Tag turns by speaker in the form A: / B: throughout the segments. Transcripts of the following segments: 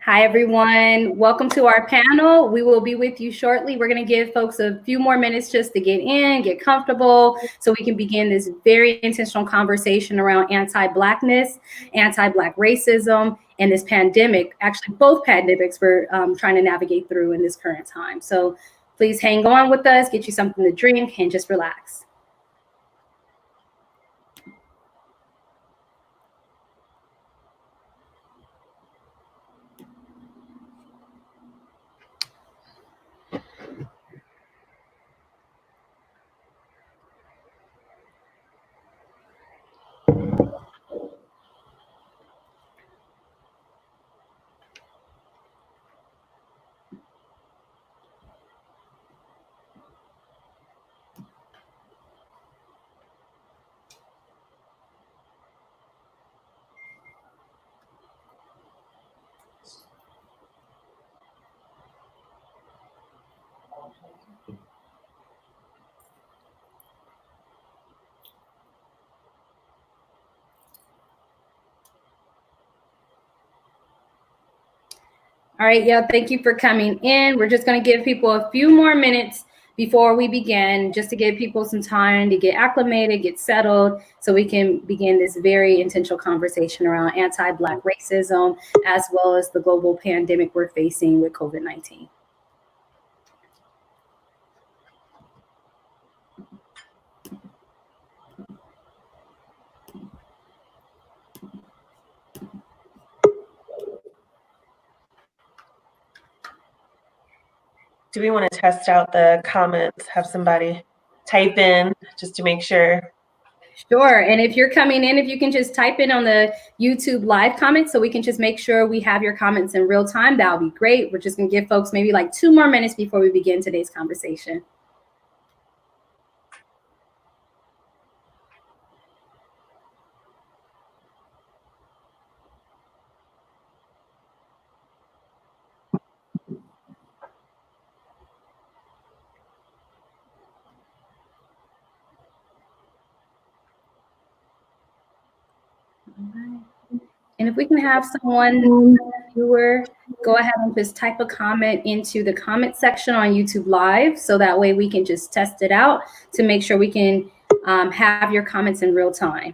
A: Hi, everyone. Welcome to our panel. We will be with you shortly. We're going to give folks a few more minutes just to get in, get comfortable, so we can begin this very intentional conversation around anti-Blackness, anti-Black racism, and this pandemic. Actually, both pandemics we're trying to navigate through in this current time. So please hang on with us, get you something to drink, and just relax. All right, yeah, thank you for coming in. We're just going to give people a few more minutes before we begin, just to give people some time to get acclimated, get settled, so we can begin this very intentional conversation around anti-Black racism, as well as the global pandemic we're facing with COVID-19.
B: Do we want to test out the comments? Have somebody type in just to make sure?
A: Sure. And if you're coming in, if you can just type in on the YouTube live comments so we can just make sure we have your comments in real time, that would be great. We're just going to give folks maybe like 2 more minutes before we begin today's conversation. And if we can have someone, viewer, go ahead and just type a comment into the comment section on YouTube Live, so that way we can just test it out to make sure we can have your comments in real time.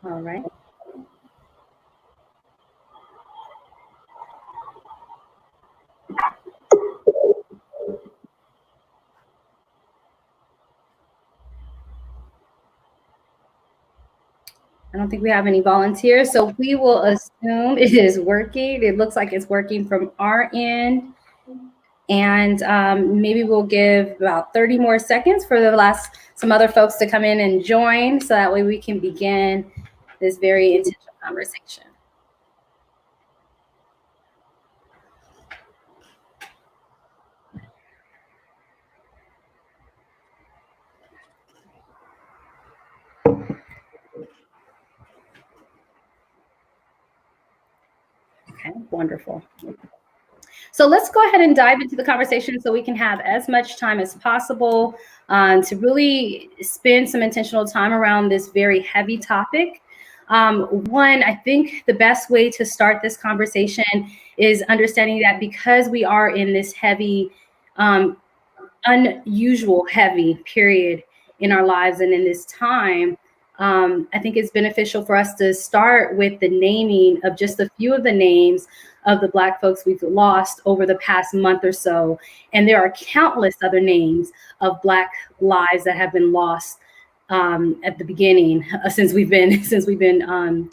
A: All right. I don't think we have any volunteers, so we will assume it is working. It looks like it's working from our end. And maybe we'll give about 30 more seconds for some other folks to come in and join, so that way we can begin this very intentional conversation. Okay, wonderful. So let's go ahead and dive into the conversation so we can have as much time as possible to really spend some intentional time around this very heavy topic. One, I think the best way to start this conversation is understanding that because we are in this heavy, unusual heavy period in our lives and in this time, I think it's beneficial for us to start with the naming of just a few of the names of the Black folks we've lost over the past month or so. And there are countless other names of Black lives that have been lost at the beginning since we've been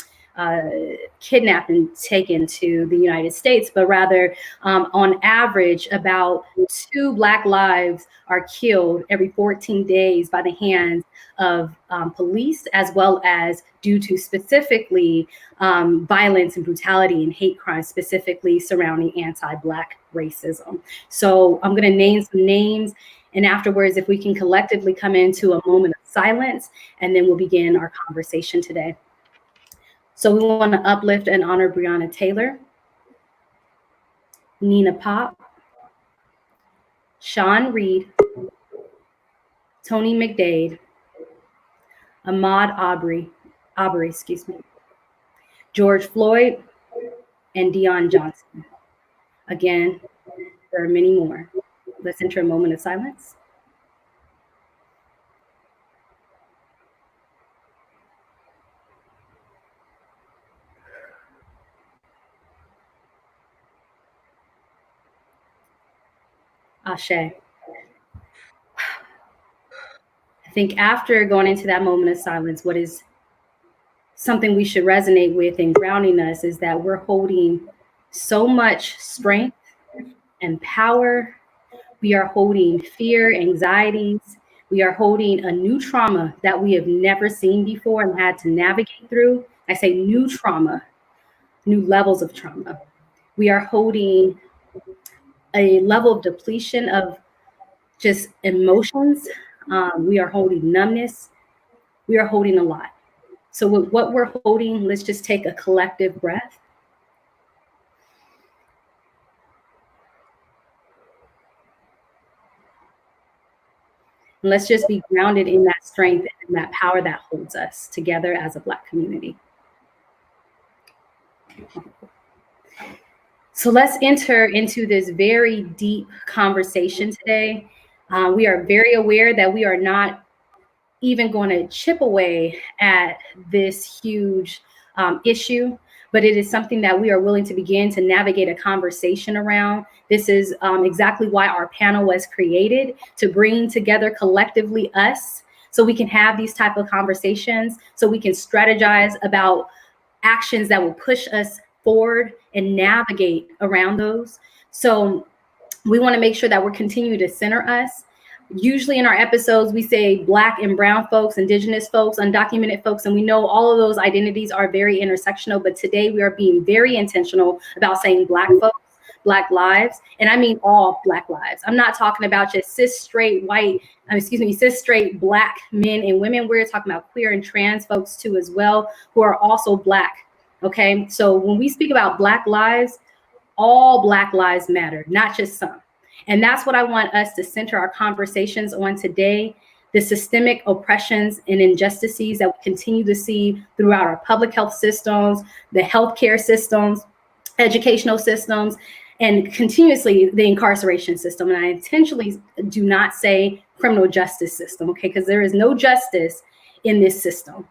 A: kidnapped and taken to the United States, but rather on average, about 2 Black lives are killed every 14 days by the hands of police, as well as due to specifically violence and brutality and hate crimes, specifically surrounding anti-Black racism. So I'm going to name some names, And afterwards, if we can collectively come into a moment of silence, and then we'll begin our conversation today. So we want to uplift and honor Breonna Taylor, Nina Pop, Sean Reed, Tony McDade, Ahmaud Arbery, George Floyd, and Deion Johnson. Again, there are many more. Let's enter a moment of silence. Ashe. I think after going into that moment of silence, what is something we should resonate with and grounding us is that we're holding so much strength and power. We are holding fear, anxieties. We are holding a new trauma that we have never seen before and had to navigate through. I say new trauma, new levels of trauma. We are holding a level of depletion of just emotions. We are holding numbness. We are holding a lot. So with what we're holding, let's just take a collective breath. And let's just be grounded in that strength and that power that holds us together as a Black community. So let's enter into this very deep conversation today. We are very aware that we are not even going to chip away at this huge issue, but it is something that we are willing to begin to navigate a conversation around. This is exactly why our panel was created, to bring together collectively us so we can have these type of conversations, so we can strategize about actions that will push us forward and navigate around those. So we want to make sure that we're continuing to center us. Usually in our episodes, we say Black and brown folks, indigenous folks, undocumented folks, and we know all of those identities are very intersectional, but today we are being very intentional about saying Black folks, Black lives, and I mean all Black lives. I'm not talking about just cis straight Black men and women. We're talking about queer and trans folks too as well, who are also Black. Okay, so when we speak about Black lives, all Black lives matter, not just some. And that's what I want us to center our conversations on today, the systemic oppressions and injustices that we continue to see throughout our public health systems, the healthcare systems, educational systems, and continuously the incarceration system. And I intentionally do not say criminal justice system, okay, because there is no justice in this system.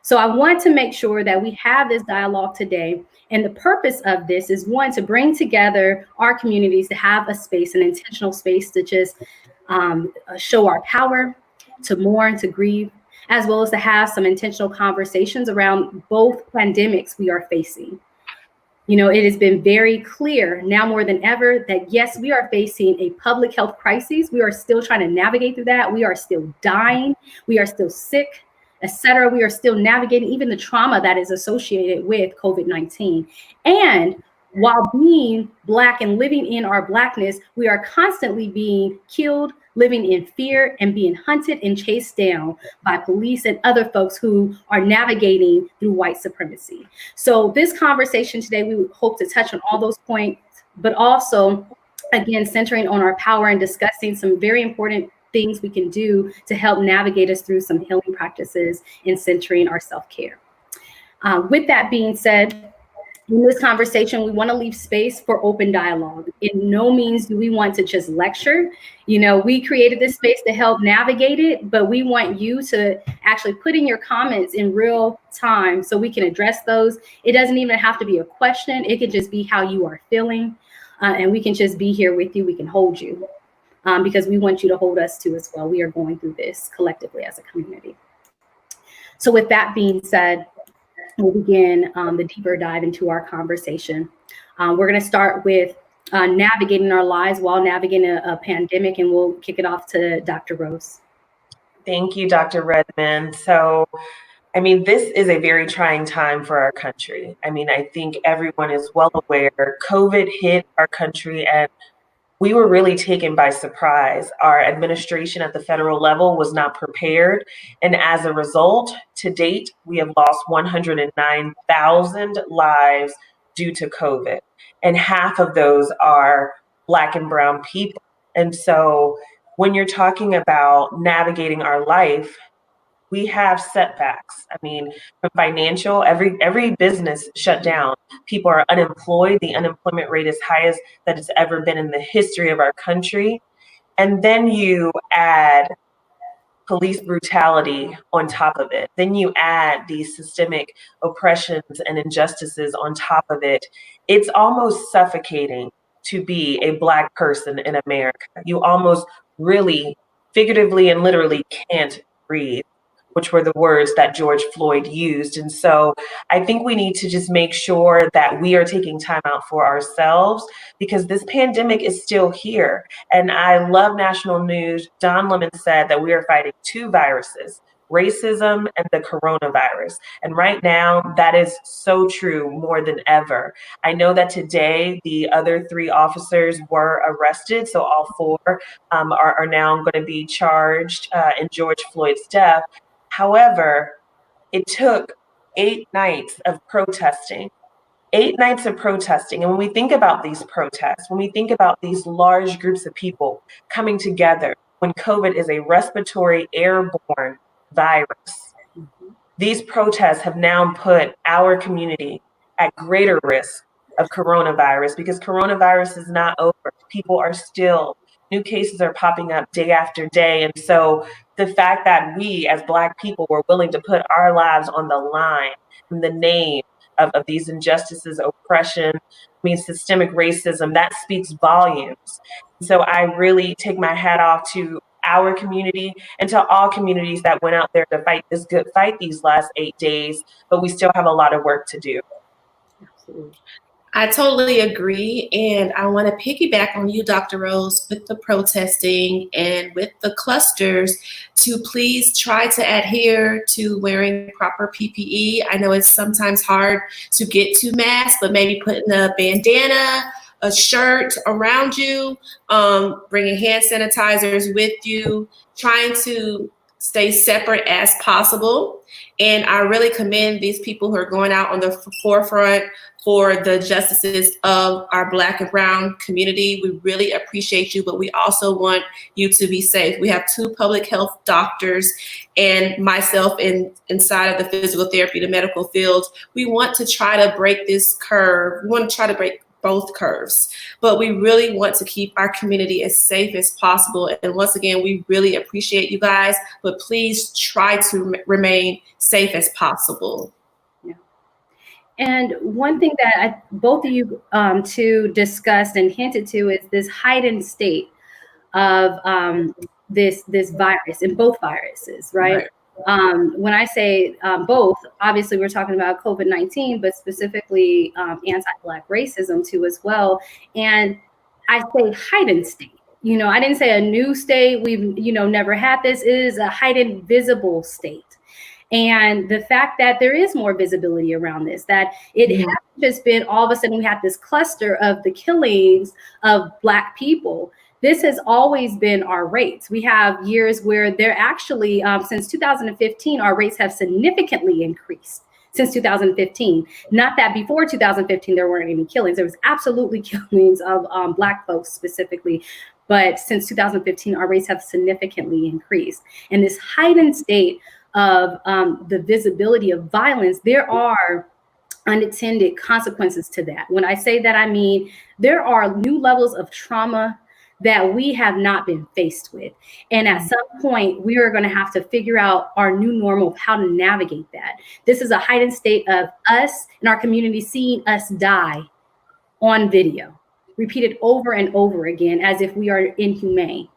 A: So I want to make sure that we have this dialogue today. And the purpose of this is, one, to bring together our communities to have a space, an intentional space to just show our power, to mourn, to grieve, as well as to have some intentional conversations around both pandemics we are facing. You know, it has been very clear now more than ever that, yes, we are facing a public health crisis. We are still trying to navigate through that. We are still dying. We are still sick, etc. We are still navigating even the trauma that is associated with COVID-19. And while being Black and living in our Blackness, we are constantly being killed, living in fear, and being hunted and chased down by police and other folks who are navigating through white supremacy. So this conversation today, we hope to touch on all those points, but also, again, centering on our power and discussing some very important things we can do to help navigate us through some healing practices and centering our self-care. With that being said, in this conversation, we want to leave space for open dialogue. In no means do we want to just lecture. You know, we created this space to help navigate it, but we want you to actually put in your comments in real time so we can address those. It doesn't even have to be a question. It could just be how you are feeling, and we can just be here with you. We can hold you. Because we want you to hold us too as well. We are going through this collectively as a community. So with that being said, we'll begin the deeper dive into our conversation. We're going to start with navigating our lives while navigating a pandemic, and we'll kick it off to Dr. Rose.
B: Thank you, Dr. Redmond. So, I mean, this is a very trying time for our country. I mean, I think everyone is well aware COVID hit our country at we were really taken by surprise. Our administration at the federal level was not prepared. And as a result, to date, we have lost 109,000 lives due to COVID. And half of those are Black and Brown people. And so when you're talking about navigating our life, we have setbacks. I mean, from financial, every business shut down. People are unemployed. The unemployment rate is highest that it's ever been in the history of our country. And then you add police brutality on top of it. Then you add these systemic oppressions and injustices on top of it. It's almost suffocating to be a Black person in America. You almost really, figuratively and literally can't breathe, which were the words that George Floyd used. And so I think we need to just make sure that we are taking time out for ourselves, because this pandemic is still here. And I love national news. Don Lemon said that we are fighting two viruses: racism and the coronavirus. And right now, that is so true more than ever. I know that today the other three officers were arrested. So all four are now going to be charged in George Floyd's death. However, it took 8 nights of protesting, 8 nights of protesting. And when we think about these protests, when we think about these large groups of people coming together, when COVID is a respiratory airborne virus, these protests have now put our community at greater risk of coronavirus, because coronavirus is not over. People are still, new cases are popping up day after day. And so the fact that we as Black people were willing to put our lives on the line in the name of these injustices, oppression, systemic racism, that speaks volumes. So I really take my hat off to our community and to all communities that went out there to fight this good fight these last 8 days, but we still have a lot of work to do.
A: Absolutely.
C: I totally agree. And I want to piggyback on you, Dr. Rose, with the protesting and with the clusters, to please try to adhere to wearing proper PPE. I know it's sometimes hard to get to masks, but maybe putting a bandana, a shirt around you, bringing hand sanitizers with you, trying to stay separate as possible. And I really commend these people who are going out on the forefront for the justices of our Black and Brown community. We really appreciate you, but we also want you to be safe. We have 2 public health doctors and myself inside of the physical therapy, the medical field. We want to try to break this curve. We want to try to break both curves, but we really want to keep our community as safe as possible. And once again, we really appreciate you guys, but please try to remain safe as possible.
A: Yeah. And one thing that both of you two discussed and hinted to is this heightened state of this virus, in both viruses, right? When I say both, obviously we're talking about COVID-19, but specifically anti-Black racism too as well. And I say heightened state. I didn't say a new state. We've, never had this. It is a heightened visible state. And the fact that there is more visibility around this, that it hasn't just been all of a sudden we had this cluster of the killings of Black people. This has always been our rates. We have years where they're actually, since 2015, our rates have significantly increased since 2015. Not that before 2015, there weren't any killings. There was absolutely killings of Black folks specifically. But since 2015, our rates have significantly increased. And this heightened state of the visibility of violence, there are unintended consequences to that. When I say that, I mean, there are new levels of trauma that we have not been faced with. And at some point, we are going to have to figure out our new normal of how to navigate that. This is a heightened state of us in our community seeing us die on video, repeated over and over again, as if we are inhumane.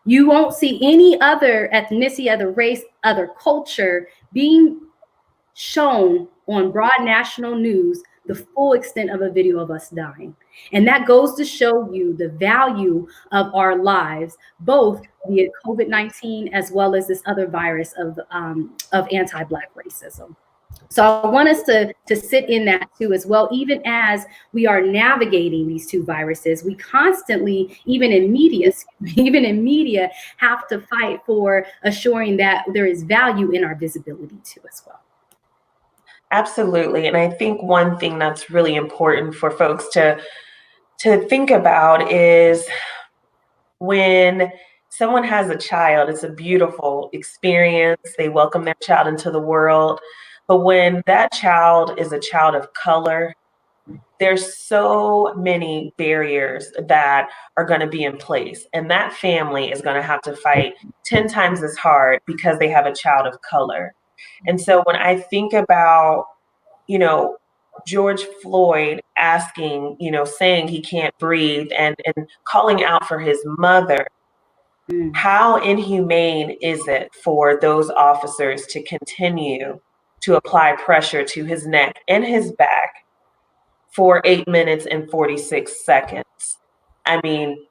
A: You won't see any other ethnicity, other race, other culture being shown on broad national news the full extent of a video of us dying. And that goes to show you the value of our lives, both via COVID-19 as well as this other virus of anti-Black racism. So I want us to sit in that too as well. Even as we are navigating these two viruses, we constantly, even in media, have to fight for assuring that there is value in our visibility too as well.
B: Absolutely. And I think one thing that's really important for folks to think about is when someone has a child, it's a beautiful experience. They welcome their child into the world. But when that child is a child of color, there's so many barriers that are going to be in place. And that family is going to have to fight 10 times as hard because they have a child of color. And so when I think about, George Floyd asking, saying he can't breathe and calling out for his mother, how inhumane is it for those officers to continue to apply pressure to his neck and his back for 8 minutes and 46 seconds? I mean,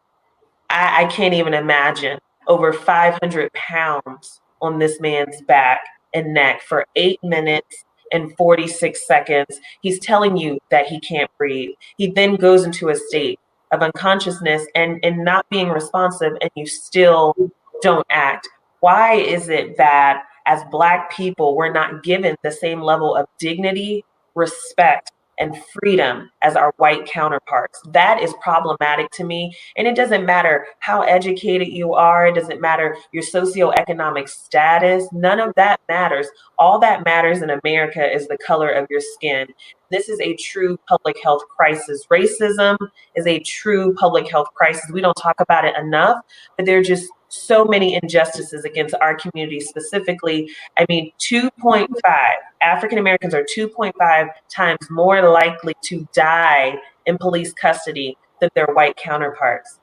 B: I can't even imagine over 500 pounds on this man's back and neck for 8 minutes and 46 seconds. He's telling you that he can't breathe. He then goes into a state of unconsciousness and not being responsive, and you still don't act. Why is it that as Black people, we're not given the same level of dignity, respect, and freedom as our white counterparts? That is problematic to me. And it doesn't matter how educated you are. It doesn't matter your socioeconomic status. None of that matters. All that matters in America is the color of your skin. This is a true public health crisis. Racism is a true public health crisis. We don't talk about it enough, but there are just so many injustices against our community specifically. I mean, 2.5, African Americans are 2.5 times more likely to die in police custody than their white counterparts.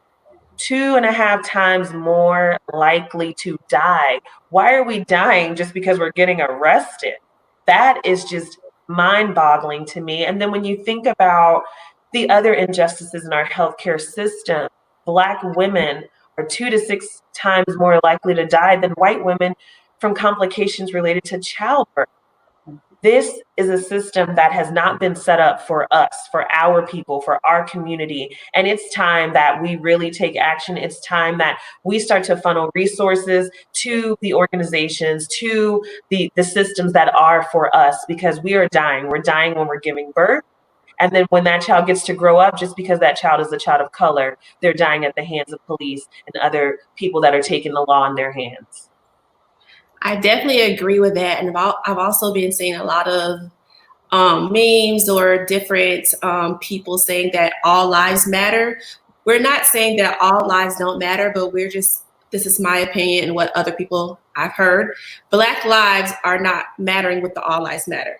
B: 2.5 times more likely to die. Why are we dying just because we're getting arrested? That is just mind-boggling to me. And then when you think about the other injustices in our healthcare system, Black women are 2 to 6 times more likely to die than white women from complications related to childbirth. This is a system that has not been set up for us, for our people, for our community. And it's time that we really take action. It's time that we start to funnel resources to the organizations, to the systems that are for us, because we are dying. We're dying when we're giving birth. And then when that child gets to grow up, just because that child is a child of color, they're dying at the hands of police and other people that are taking the law in their hands.
C: I definitely agree with that. And I've also been seeing a lot of memes or different people saying that all lives matter. We're not saying that all lives don't matter, but this is my opinion and what other people I've heard. Black lives are not mattering with the all lives matter.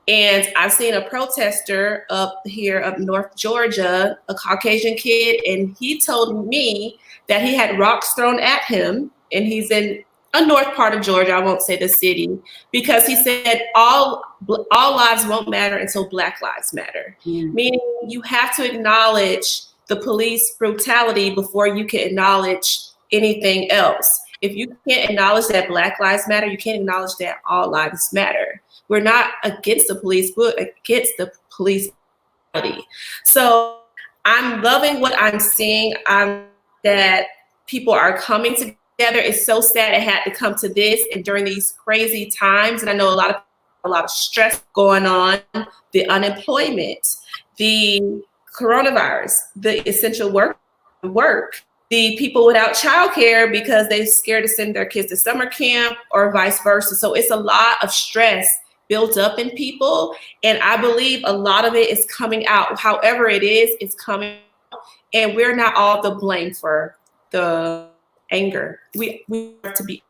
C: And I've seen a protester up north Georgia, a Caucasian kid, and he told me that he had rocks thrown at him, and he's in a north part of Georgia, I won't say the city, because he said all lives won't matter until Black lives matter. Meaning you have to acknowledge the police brutality before you can acknowledge anything else. If you can't acknowledge that Black lives matter, you can't acknowledge that all lives matter. We're not against the police, but against the police brutality. So I'm loving what I'm seeing. That people are coming together. It's so sad it had to come to this, and during these crazy times. And I know a lot of stress going on, the unemployment, the coronavirus, the essential work, the people without childcare because they're scared to send their kids to summer camp or vice versa. So it's a lot of stress built up in people. And I believe a lot of it is coming out. However it is, it's coming out. And we're not all to blame for the anger. We have to be.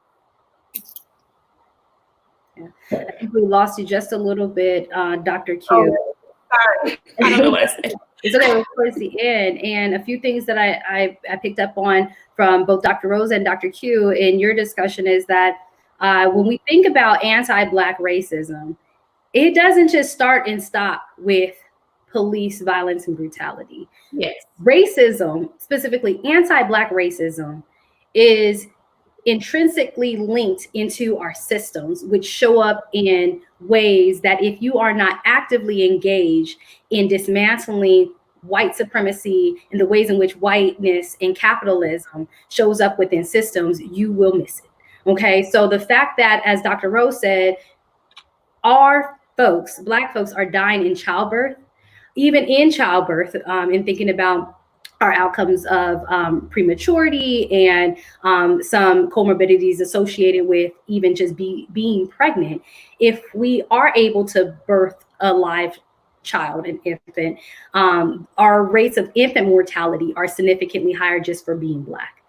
A: Yeah. I think we lost you just a little bit, Dr. Q.
C: Oh, sorry, I don't know what I said.
A: It's okay, we're towards the end. And a few things that I picked up on from both Dr. Rose and Dr. Q in your discussion is that when we think about anti-Black racism, it doesn't just start and stop with police violence and brutality.
C: Yes.
A: Racism, specifically anti-Black racism, is intrinsically linked into our systems, which show up in ways that if you are not actively engaged in dismantling white supremacy and the ways in which whiteness and capitalism shows up within systems, you will miss it. Okay, so the fact that, as Dr. Rose said, our folks, Black folks, are dying in childbirth, even in childbirth, and thinking about our outcomes of prematurity and some comorbidities associated with even just being pregnant. If we are able to birth a live child, an infant, our rates of infant mortality are significantly higher just for being Black.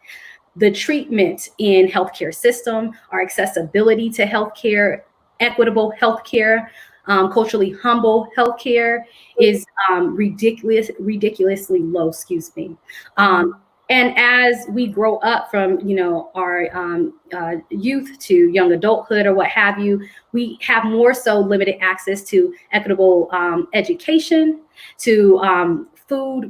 A: The treatment in healthcare system, our accessibility to healthcare, equitable healthcare, culturally humble healthcare is ridiculously low, excuse me. And as we grow up from, our youth to young adulthood or what have you, we have more so limited access to equitable education, to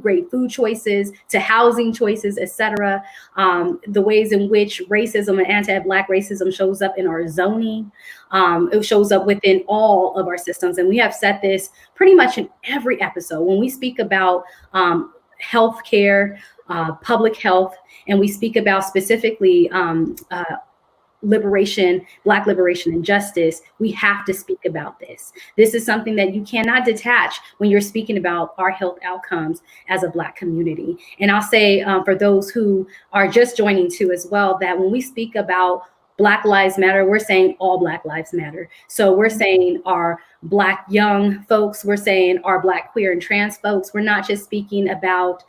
A: great food choices, to housing choices, etc. The ways in which racism and anti-Black racism shows up in our zoning, it shows up within all of our systems. And we have said this pretty much in every episode when we speak about healthcare, public health, and we speak about specifically liberation, Black liberation and justice. We have to speak about this. This is something that you cannot detach when you're speaking about our health outcomes as a Black community. And I'll say for those who are just joining too as well, that when we speak about Black Lives Matter, we're saying all Black lives matter. So we're saying our Black young folks, we're saying our Black queer and trans folks. We're not just speaking about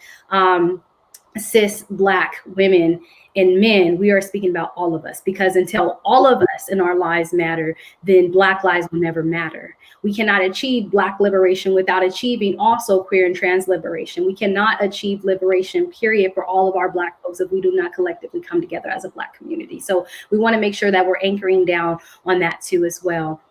A: cis Black women and men. We are speaking about all of us, because until all of us in our lives matter, then Black lives will never matter. We cannot achieve Black liberation without achieving also queer and trans liberation. We cannot achieve liberation, period, for all of our Black folks if we do not collectively come together as a Black community. So we want to make sure that we're anchoring down on that too as well,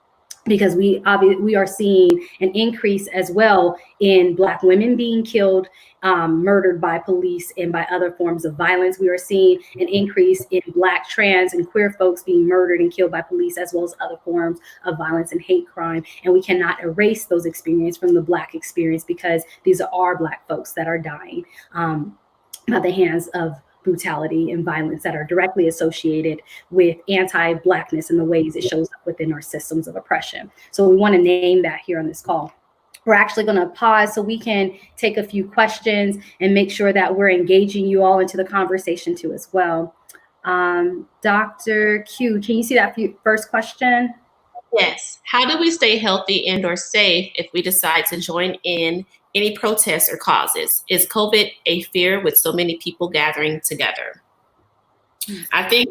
A: because we are seeing an increase as well in Black women being killed, murdered by police and by other forms of violence. We are seeing an increase in Black, trans, and queer folks being murdered and killed by police, as well as other forms of violence and hate crime. And we cannot erase those experiences from the Black experience, because these are our Black folks that are dying by the hands of brutality and violence that are directly associated with anti-Blackness and the ways it shows up within our systems of oppression. So we want to name that here on this call. We're actually going to pause so we can take a few questions and make sure that we're engaging you all into the conversation too as well. Dr. Q, can you see that first question?
C: Yes. How do we stay healthy and or safe if we decide to join in any protests or causes? Is COVID a fear with so many people gathering together? I think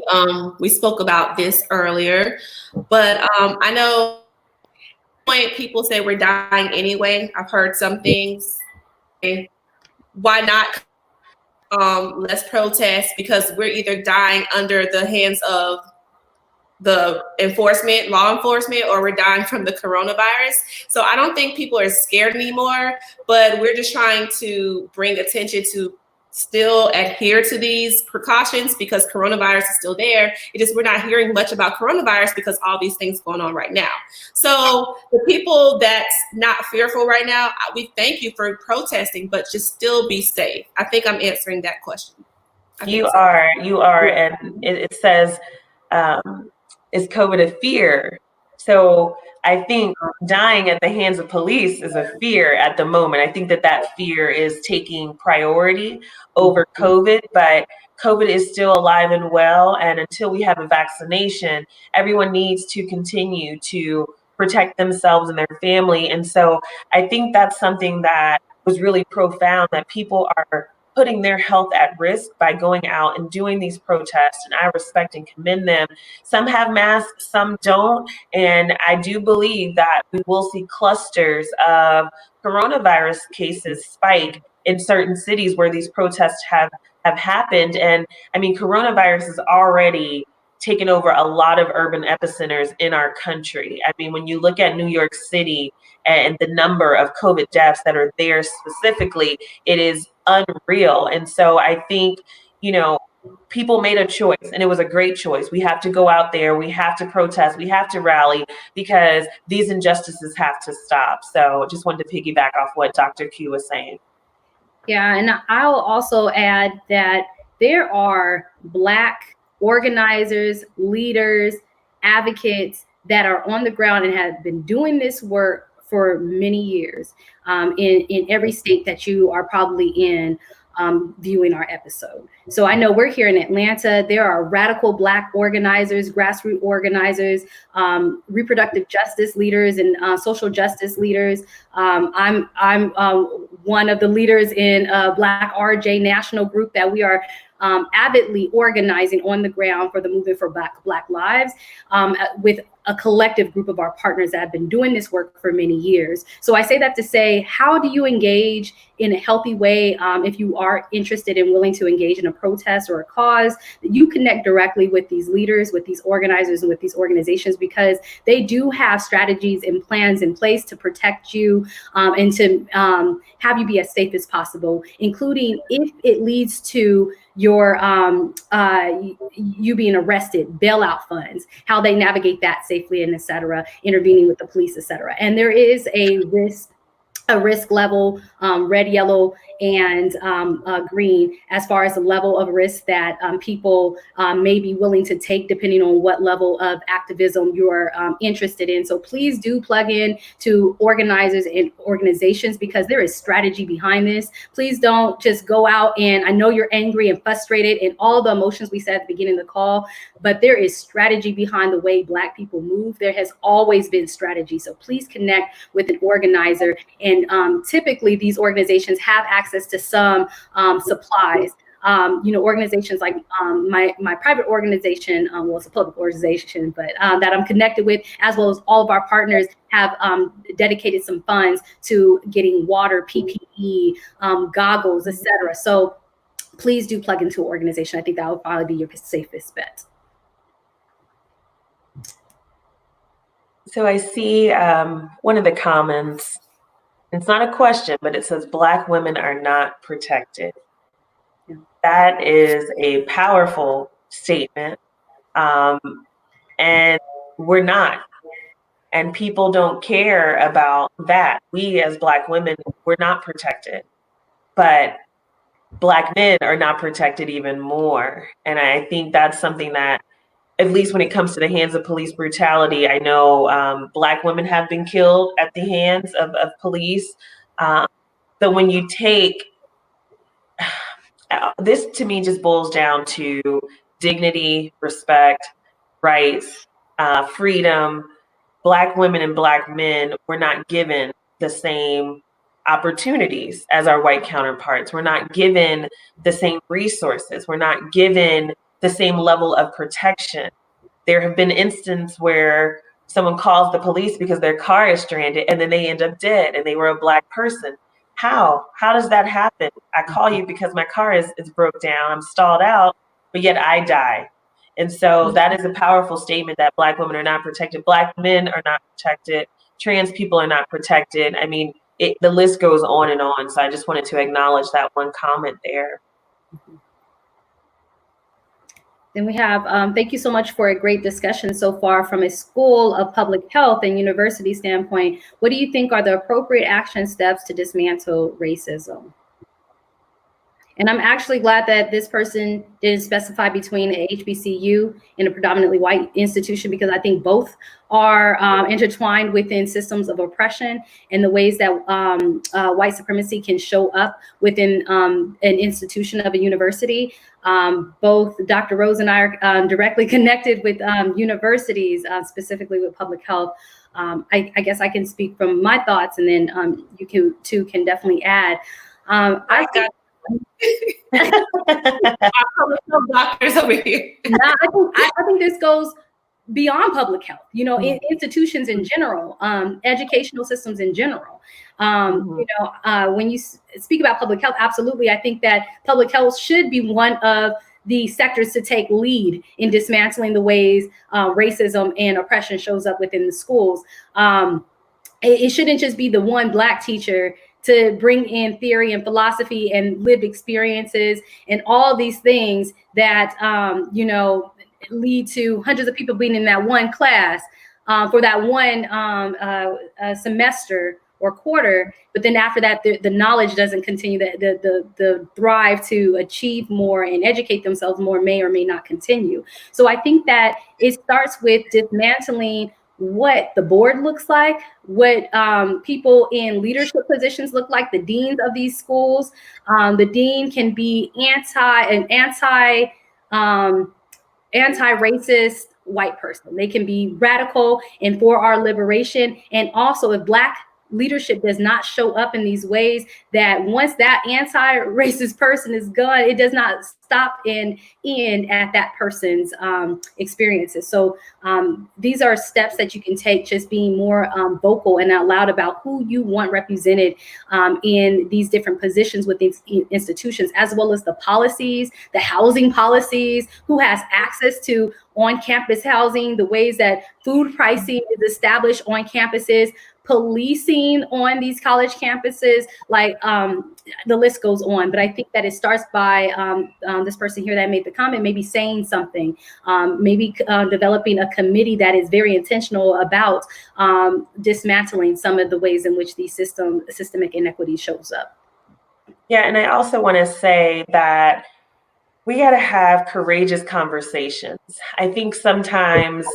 C: we spoke about this earlier, but I know people say we're dying anyway. I've heard some things. Why not let's protest? Because we're either dying under the hands of the law enforcement, or we're dying from the coronavirus. So I don't think people are scared anymore, but we're just trying to bring attention to still adhere to these precautions, because coronavirus is still there. We're not hearing much about coronavirus because all these things going on right now. So the people that's not fearful right now, we thank you for protesting, but just still be safe. I think I'm answering that question.
B: You are, and it says, is COVID a fear? So I think dying at the hands of police is a fear at the moment. I think that fear is taking priority over COVID, but COVID is still alive and well. And until we have a vaccination, everyone needs to continue to protect themselves and their family. And so I think that's something that was really profound, that people are putting their health at risk by going out and doing these protests. And I respect and commend them. Some have masks, some don't. And I do believe that we will see clusters of coronavirus cases spike in certain cities where these protests have happened. And I mean, coronavirus is already taken over a lot of urban epicenters in our country. I mean, when you look at New York City and the number of COVID deaths that are there specifically, it is unreal. And so I think, people made a choice, and it was a great choice. We have to go out there, we have to protest, we have to rally, because these injustices have to stop. So just wanted to piggyback off what Dr. Q was saying.
A: Yeah, and I'll also add that there are Black organizers, leaders, advocates that are on the ground and have been doing this work for many years in every state that you are probably in viewing our episode. So I know we're here in Atlanta. There are radical Black organizers, grassroots organizers, reproductive justice leaders, and social justice leaders. I'm one of the leaders in a Black RJ national group that we are avidly organizing on the ground for the movement for Black lives with a collective group of our partners that have been doing this work for many years. So I say that to say, how do you engage in a healthy way if you are interested and willing to engage in a protest or a cause? You connect directly with these leaders, with these organizers, and with these organizations, because they do have strategies and plans in place to protect you and to have you be as safe as possible, including if it leads to your you being arrested, bailout funds, how they navigate that safely, and et cetera, intervening with the police, et cetera. And there is a risk level, red, yellow, and green, as far as the level of risk that people may be willing to take depending on what level of activism you're interested in. So please do plug in to organizers and organizations, because there is strategy behind this. Please don't just go out, and I know you're angry and frustrated and all the emotions we said at the beginning of the call, but there is strategy behind the way Black people move. There has always been strategy. So please connect with an organizer. And typically these organizations have access to some supplies. Organizations like my private organization, well, it's a public organization, but that I'm connected with, as well as all of our partners, have dedicated some funds to getting water, PPE, goggles, etc. So please do plug into an organization. I think that would probably be your safest bet.
B: So I see one of the comments. It's not a question, but it says Black women are not protected. Yeah. That is a powerful statement. And we're not. And people don't care about that. We as Black women, we're not protected. But Black men are not protected even more. And I think that's something that, at least when it comes to the hands of police brutality, I know Black women have been killed at the hands of police. But when you take, this to me just boils down to dignity, respect, rights, freedom. Black women and Black men were not given the same opportunities as our white counterparts. We're not given the same resources. We're not given the same level of protection. There have been instances where someone calls the police because their car is stranded and then they end up dead and they were a Black person. How does that happen? I call you because my car is broke down, I'm stalled out, but yet I die. And so that is a powerful statement that Black women are not protected. Black men are not protected. Trans people are not protected. I mean, the list goes on and on. So I just wanted to acknowledge that one comment there.
A: Then we have, thank you so much for a great discussion so far. From a School of Public Health and University standpoint, what do you think are the appropriate action steps to dismantle racism? And I'm actually glad that this person didn't specify between a HBCU and a predominantly white institution, because I think both are intertwined within systems of oppression and the ways that white supremacy can show up within an institution of a university. Both Dr. Rose and I are directly connected with universities, specifically with public health. I guess I can speak from my thoughts, and then you can definitely add. I
C: doctors over here.
A: I think this goes beyond public health, institutions in general, educational systems in general. When you speak about public health, absolutely, I think that public health should be one of the sectors to take lead in dismantling the ways racism and oppression shows up within the schools. It shouldn't just be the one Black teacher to bring in theory and philosophy and lived experiences and all these things that, lead to hundreds of people being in that one class for that one semester or quarter, but then after that, the knowledge doesn't continue. The drive to achieve more and educate themselves more may or may not continue. So I think that it starts with dismantling what the board looks like, what people in leadership positions look like, the deans of these schools. The dean can be anti-racist white person. They can be radical and for our liberation. And also, if Black leadership does not show up in these ways, that once that anti-racist person is gone, it does not stop and end at that person's experiences. So these are steps that you can take, just being more vocal and out loud about who you want represented in these different positions within institutions, as well as the policies, the housing policies, who has access to on-campus housing, the ways that food pricing is established on campuses, policing on these college campuses, like the list goes on. But I think that it starts by this person here that made the comment, maybe saying something, maybe developing a committee that is very intentional about dismantling some of the ways in which these systemic inequity shows up.
B: Yeah, and I also want to say that we got to have courageous conversations. I think sometimes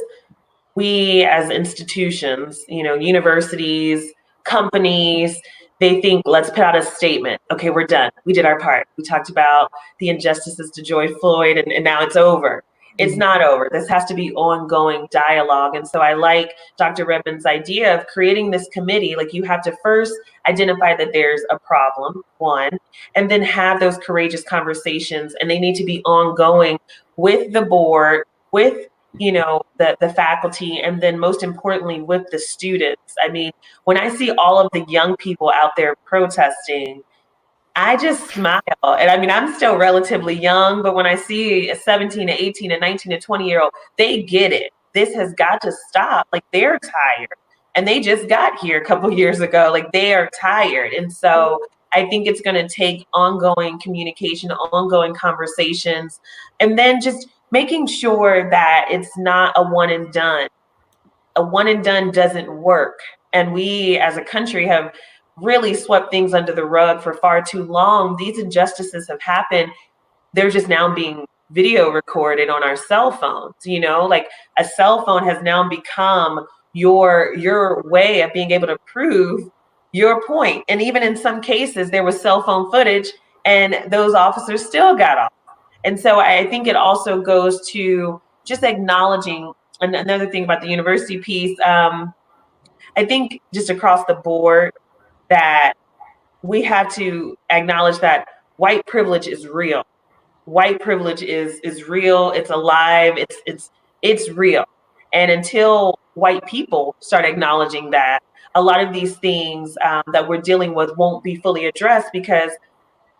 B: we as institutions, universities, companies, they think, let's put out a statement. Okay, we're done. We did our part. We talked about the injustices to George Floyd, and now it's over. It's not over. This has to be ongoing dialogue. And so I like Dr. Redmond's idea of creating this committee. Like, you have to first identify that there's a problem, one, and then have those courageous conversations. And they need to be ongoing with the board, with the faculty, and then most importantly with the students. I mean, when I see all of the young people out there protesting, I just smile. And I mean, I'm still relatively young, but when I see a 17 to 18 and 19 to 20-year-old, they get it. This has got to stop. Like, they're tired. And they just got here a couple years ago. Like, they are tired. And so I think it's going to take ongoing communication, ongoing conversations, and then just making sure that it's not a one and done. A one and done doesn't work. And we as a country have really swept things under the rug for far too long. These injustices have happened. They're just now being video recorded on our cell phones. Like, a cell phone has now become your way of being able to prove your point. And even in some cases, there was cell phone footage and those officers still got off. And so I think it also goes to just acknowledging, and another thing about the university piece, I think just across the board, that we have to acknowledge that white privilege is real. White privilege is real. It's alive. It's real. And until white people start acknowledging that, a lot of these things that we're dealing with won't be fully addressed, because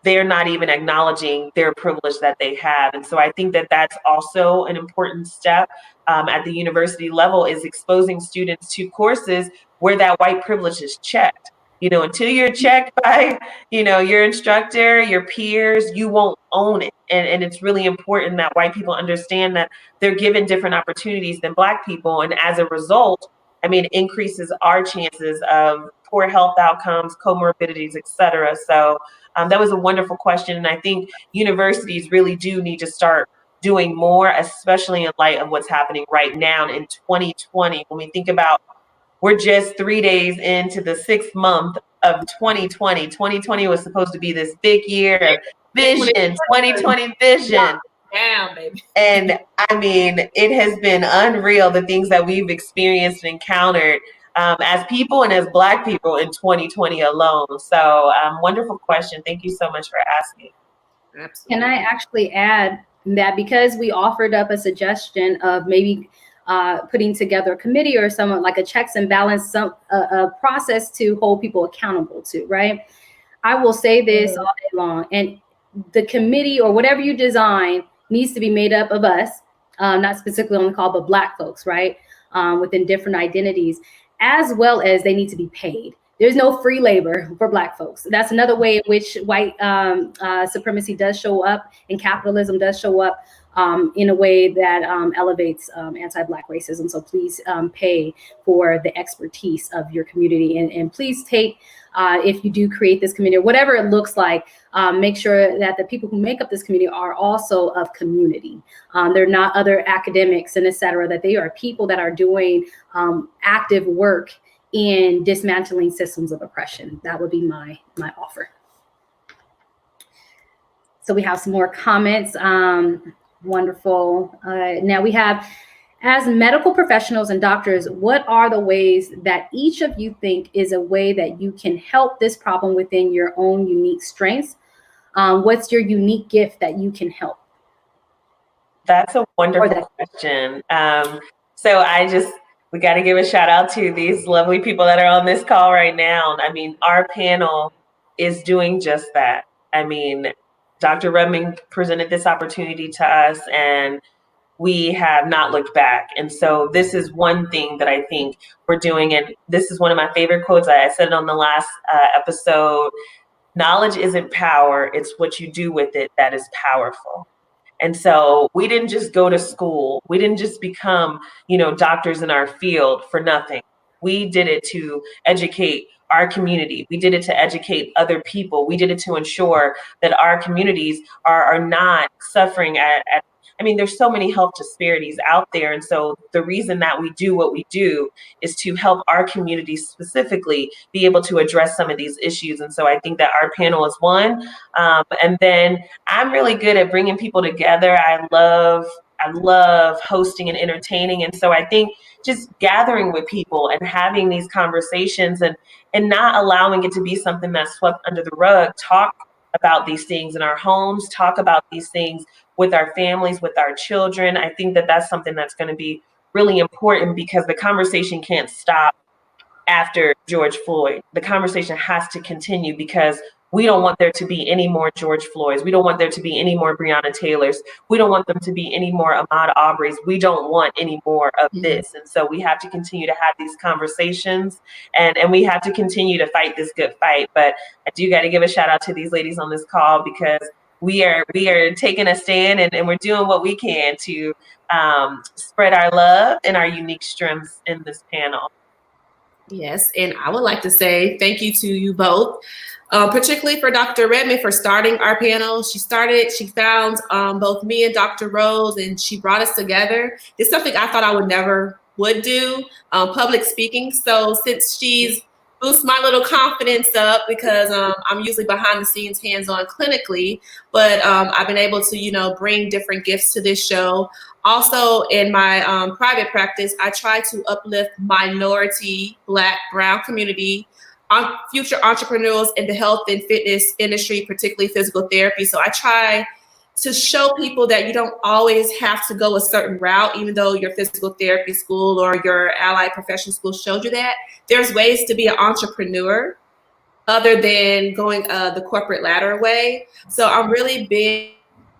B: they're not even acknowledging their privilege that they have. And so I think that that's also an important step at the university level, is exposing students to courses where that white privilege is checked. Until you're checked by, your instructor, your peers, you won't own it. And it's really important that white people understand that they're given different opportunities than Black people. And as a result, it increases our chances of poor health outcomes, comorbidities, et cetera. So that was a wonderful question. And I think universities really do need to start doing more, especially in light of what's happening right now in 2020. When we think about, we're just 3 days into the 6th month of 2020. 2020 was supposed to be this big year of vision, 2020 vision.
C: Down, baby.
B: And it has been unreal, the things that we've experienced and encountered as people and as Black people in 2020 alone. So wonderful question. Thank you so much for asking.
C: Absolutely.
A: Can I actually add that, because we offered up a suggestion of maybe putting together a committee or someone like a checks and balance, a process to hold people accountable to, right? I will say this all day long, and the committee or whatever you design needs to be made up of us, not specifically on the call, but Black folks, right? Within different identities, as well as they need to be paid. there's no free labor for Black folks. That's another way in which white supremacy does show up and capitalism does show up in a way that elevates anti-Black racism. So please pay for the expertise of your community, and please take, if you do create this community, whatever it looks like, make sure that the people who make up this community are also of community. They're not other academics and et cetera, that they are people that are doing active work in dismantling systems of oppression. That would be my offer. So we have some more comments. Wonderful. Now we have, as medical professionals and doctors, what are the ways that each of you think is a way that you can help this problem within your own unique strengths? What's your unique gift that you can help?
B: That's a wonderful question. We got to give a shout out to these lovely people that are on this call right now. I mean, our panel is doing just that. I mean, Dr. Redmond presented this opportunity to us and we have not looked back. And so this is one thing that I think we're doing. And this is one of my favorite quotes. I said it on the last episode. Knowledge isn't power. It's what you do with it that is powerful. And so we didn't just go to school. We didn't just become, doctors in our field for nothing. We did it to educate our community. We did it to educate other people. We did it to ensure that our communities are not suffering there's so many health disparities out there. And so the reason that we do what we do is to help our community specifically be able to address some of these issues. And so I think that our panel is one. And then I'm really good at bringing people together. I love hosting and entertaining. And so I think just gathering with people and having these conversations and not allowing it to be something that's swept under the rug. Talk about these things in our homes, talk about these things with our families, with our children. I think that that's something that's going to be really important because the conversation can't stop after George Floyd. The conversation has to continue because we don't want there to be any more George Floyds. We don't want there to be any more Breonna Taylors. We don't want them to be any more Ahmaud Arbery's. We don't want any more of this. And so we have to continue to have these conversations and we have to continue to fight this good fight. But I do got to give a shout out to these ladies on this call because we are taking a stand and we're doing what we can to spread our love and our unique strengths in this panel.
C: Yes, and I would like to say thank you to you both, particularly for Dr. Redmond for starting our panel. She found both me and Dr. Rose, and she brought us together. It's something I thought I would do, public speaking. So since she's boosted my little confidence up because I'm usually behind the scenes, hands-on clinically, but I've been able to, bring different gifts to this show. Also, in my private practice, I try to uplift minority, Black, brown community, future entrepreneurs in the health and fitness industry, particularly physical therapy. So I try to show people that you don't always have to go a certain route, even though your physical therapy school or your allied professional school showed you that. There's ways to be an entrepreneur other than going the corporate ladder way. So I'm really big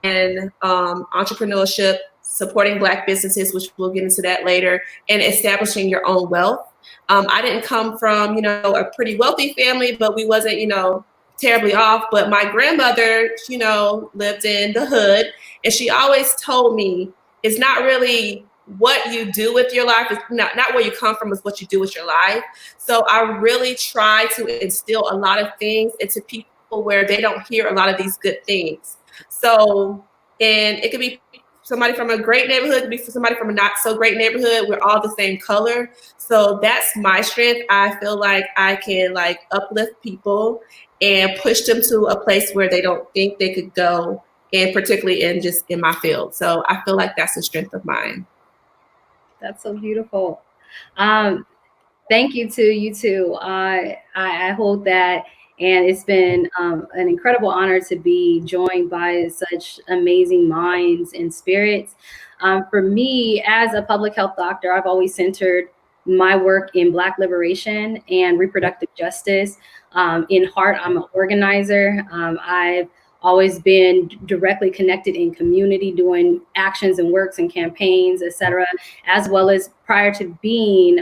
C: in entrepreneurship, supporting Black businesses, which we'll get into that later, and establishing your own wealth. I didn't come from, a pretty wealthy family, but we wasn't, terribly off. But my grandmother, lived in the hood, and she always told me it's not really what you do with your life. It's not where you come from, it's what you do with your life. So I really try to instill a lot of things into people where they don't hear a lot of these good things. So, and it could be somebody from a great neighborhood, it could be somebody from a not so great neighborhood. We're all the same color. So that's my strength. I feel like I can uplift people and push them to a place where they don't think they could go, and particularly in my field. So I feel like that's a strength of mine.
A: That's so beautiful. Thank you to you two. I hold that. And it's been an incredible honor to be joined by such amazing minds and spirits. For me, as a public health doctor, I've always centered my work in Black liberation and reproductive justice. In heart, I'm an organizer. I've always been directly connected in community, doing actions and works and campaigns, et cetera, as well as prior to being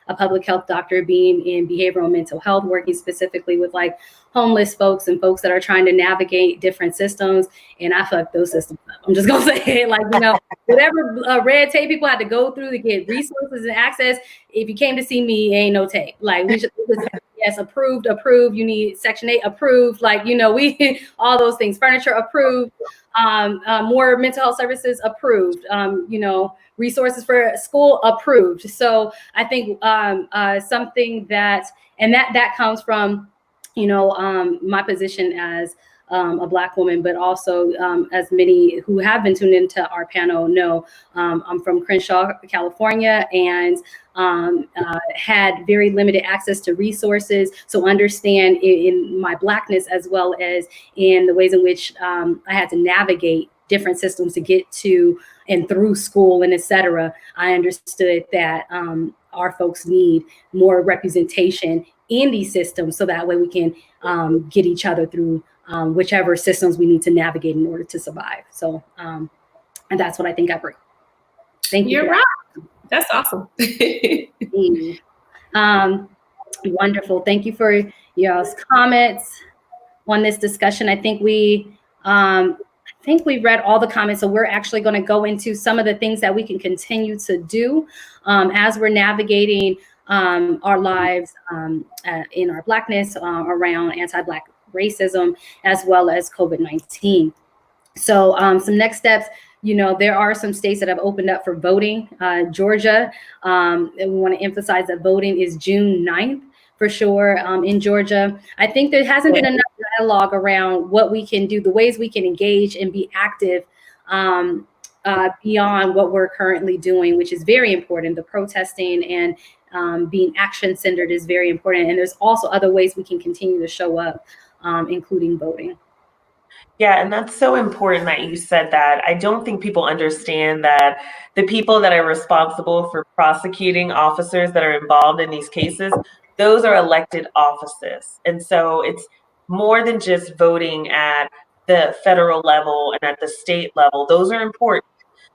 A: a public health doctor, being in behavioral and mental health, working specifically with like homeless folks and folks that are trying to navigate different systems. And I fuck those systems up. I'm just gonna say it, like, you know, whatever red tape people had to go through to get resources and access. If you came to see me, ain't no tape. Like, we should just, yes, approved. You need Section 8 approved. Like, you know, we all those things. Furniture approved. More mental health services approved. You know, resources for school approved. So I think something that, and that comes from, you know, my position as a Black woman, but also as many who have been tuned into our panel know, I'm from Crenshaw, California, and had very limited access to resources. So understand in my Blackness, as well as in the ways in which I had to navigate different systems to get to and through school and et cetera, I understood that our folks need more representation in these systems, so that way we can get each other through whichever systems we need to navigate in order to survive. So, and that's what I think I bring. Thank you.
C: You're right. That's awesome.
A: Wonderful. Thank you for y'all's comments on this discussion. I think we read all the comments, so we're actually going to go into some of the things that we can continue to do as we're navigating our lives in our Blackness around anti-Black racism, as well as COVID-19. So some next steps, you know, there are some states that have opened up for voting. Georgia, and we want to emphasize that voting is June 9th for sure in Georgia. I think there hasn't been enough dialogue around what we can do, the ways we can engage and be active beyond what we're currently doing, which is very important. The protesting and being action-centered is very important. And there's also other ways we can continue to show up, including voting.
B: Yeah, and that's so important that you said that. I don't think people understand that the people that are responsible for prosecuting officers that are involved in these cases, those are elected offices. And so it's more than just voting at the federal level and at the state level. Those are important,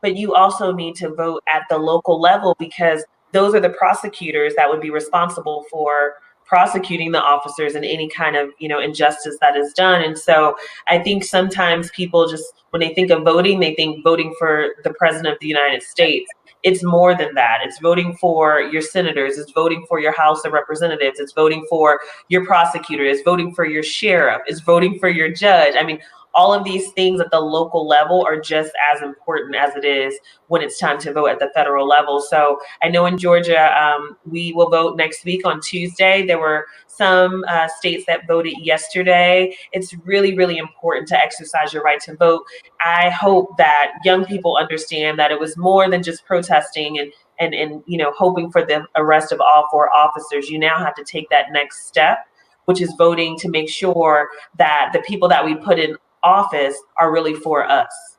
B: but you also need to vote at the local level, because those are the prosecutors that would be responsible for prosecuting the officers in any kind of, you know, injustice that is done. And so I think sometimes people just, when they think of voting, they think voting for the president of the United States. It's more than that. It's voting for your senators. It's voting for your House of Representatives. It's voting for your prosecutor. It's voting for your sheriff. It's voting for your judge. I mean, all of these things at the local level are just as important as it is when it's time to vote at the federal level. So I know in Georgia, we will vote next week on Tuesday. There were some states that voted yesterday. It's really, really important to exercise your right to vote. I hope that young people understand that it was more than just protesting and you know, hoping for the arrest of all 4 officers. You now have to take that next step, which is voting to make sure that the people that we put in office are really for us.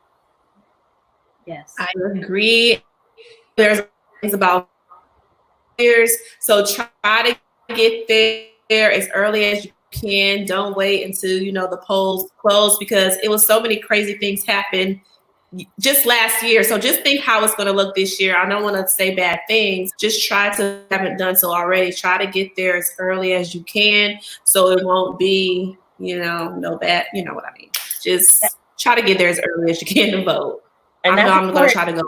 A: Yes,
C: I agree. There's things about years, so try to get there as early as you can. Don't wait until, you know, the polls close, because it was so many crazy things happen just last year. So just think how it's going to look this year. I don't want to say bad things. Just try to, haven't done so already, try to get there as early as you can, so it won't be, you know, no bad, you know what I mean. Just try to get there as early as you can to vote.
B: And
C: I'm going to try to go.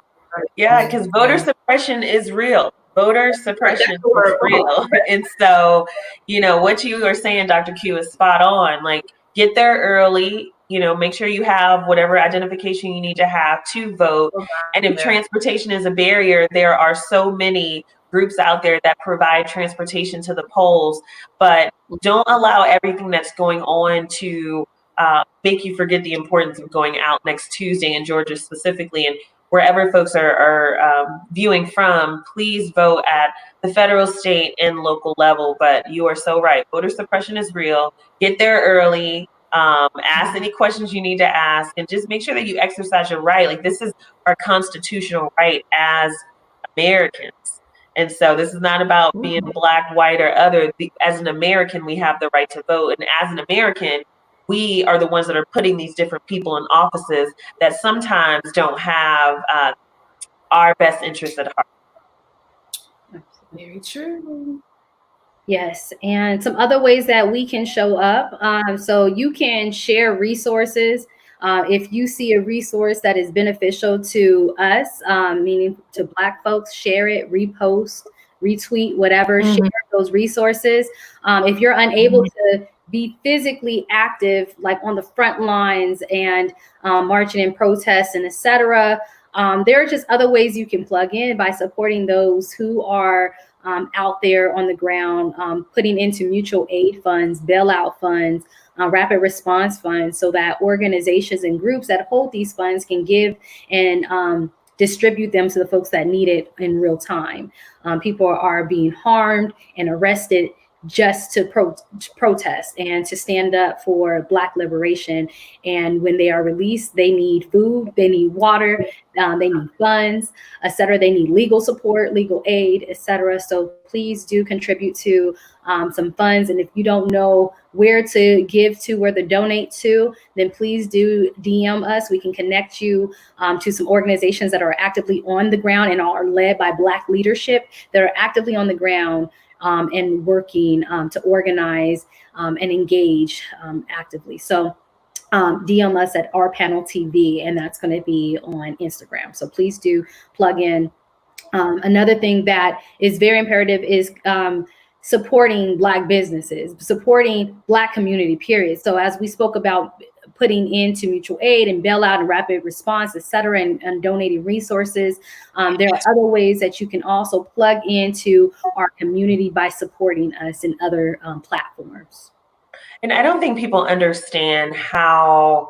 B: Yeah, because voter suppression is real. Voter suppression is real. And so, you know, what you are saying, Dr. Q, is spot on. Like, get there early, you know, make sure you have whatever identification you need to have to vote. And if transportation is a barrier, there are so many groups out there that provide transportation to the polls, but don't allow everything that's going on to make you forget the importance of going out next Tuesday in Georgia specifically. And wherever folks are viewing from, please vote at the federal, state, and local level. But you are so right. Voter suppression is real. Get there early. Ask any questions you need to ask, and just make sure that you exercise your right. Like, this is our constitutional right as Americans. And so this is not about being Black, white, or other. As an American, we have the right to vote. And as an American, we are the ones that are putting these different people in offices that sometimes don't have our best interest at heart.
C: Very true.
A: Yes, and some other ways that we can show up. So you can share resources. If you see a resource that is beneficial to us, meaning to Black folks, share it, repost, retweet, whatever, share those resources. If you're unable to be physically active, like on the front lines and marching in protests and etc., there are just other ways you can plug in by supporting those who are out there on the ground, putting into mutual aid funds, bailout funds, rapid response funds, so that organizations and groups that hold these funds can give and distribute them to the folks that need it in real time. People are being harmed and arrested just to protest and to stand up for Black liberation. And when they are released, they need food, they need water, they need funds, etc. They need legal support, legal aid, etc. So please do contribute to some funds. And if you don't know where to give to, where to donate to, then please do DM us. We can connect you to some organizations that are actively on the ground and are led by Black leadership that are actively on the ground and working to organize and engage actively. So DM us at OurPanel TV, and that's going to be on Instagram. So please do plug in. Another thing that is very imperative is supporting Black businesses, supporting Black community, period. So as we spoke about putting into mutual aid and bailout and rapid response, et cetera, and donating resources, there are other ways that you can also plug into our community by supporting us in other platforms.
B: And I don't think people understand how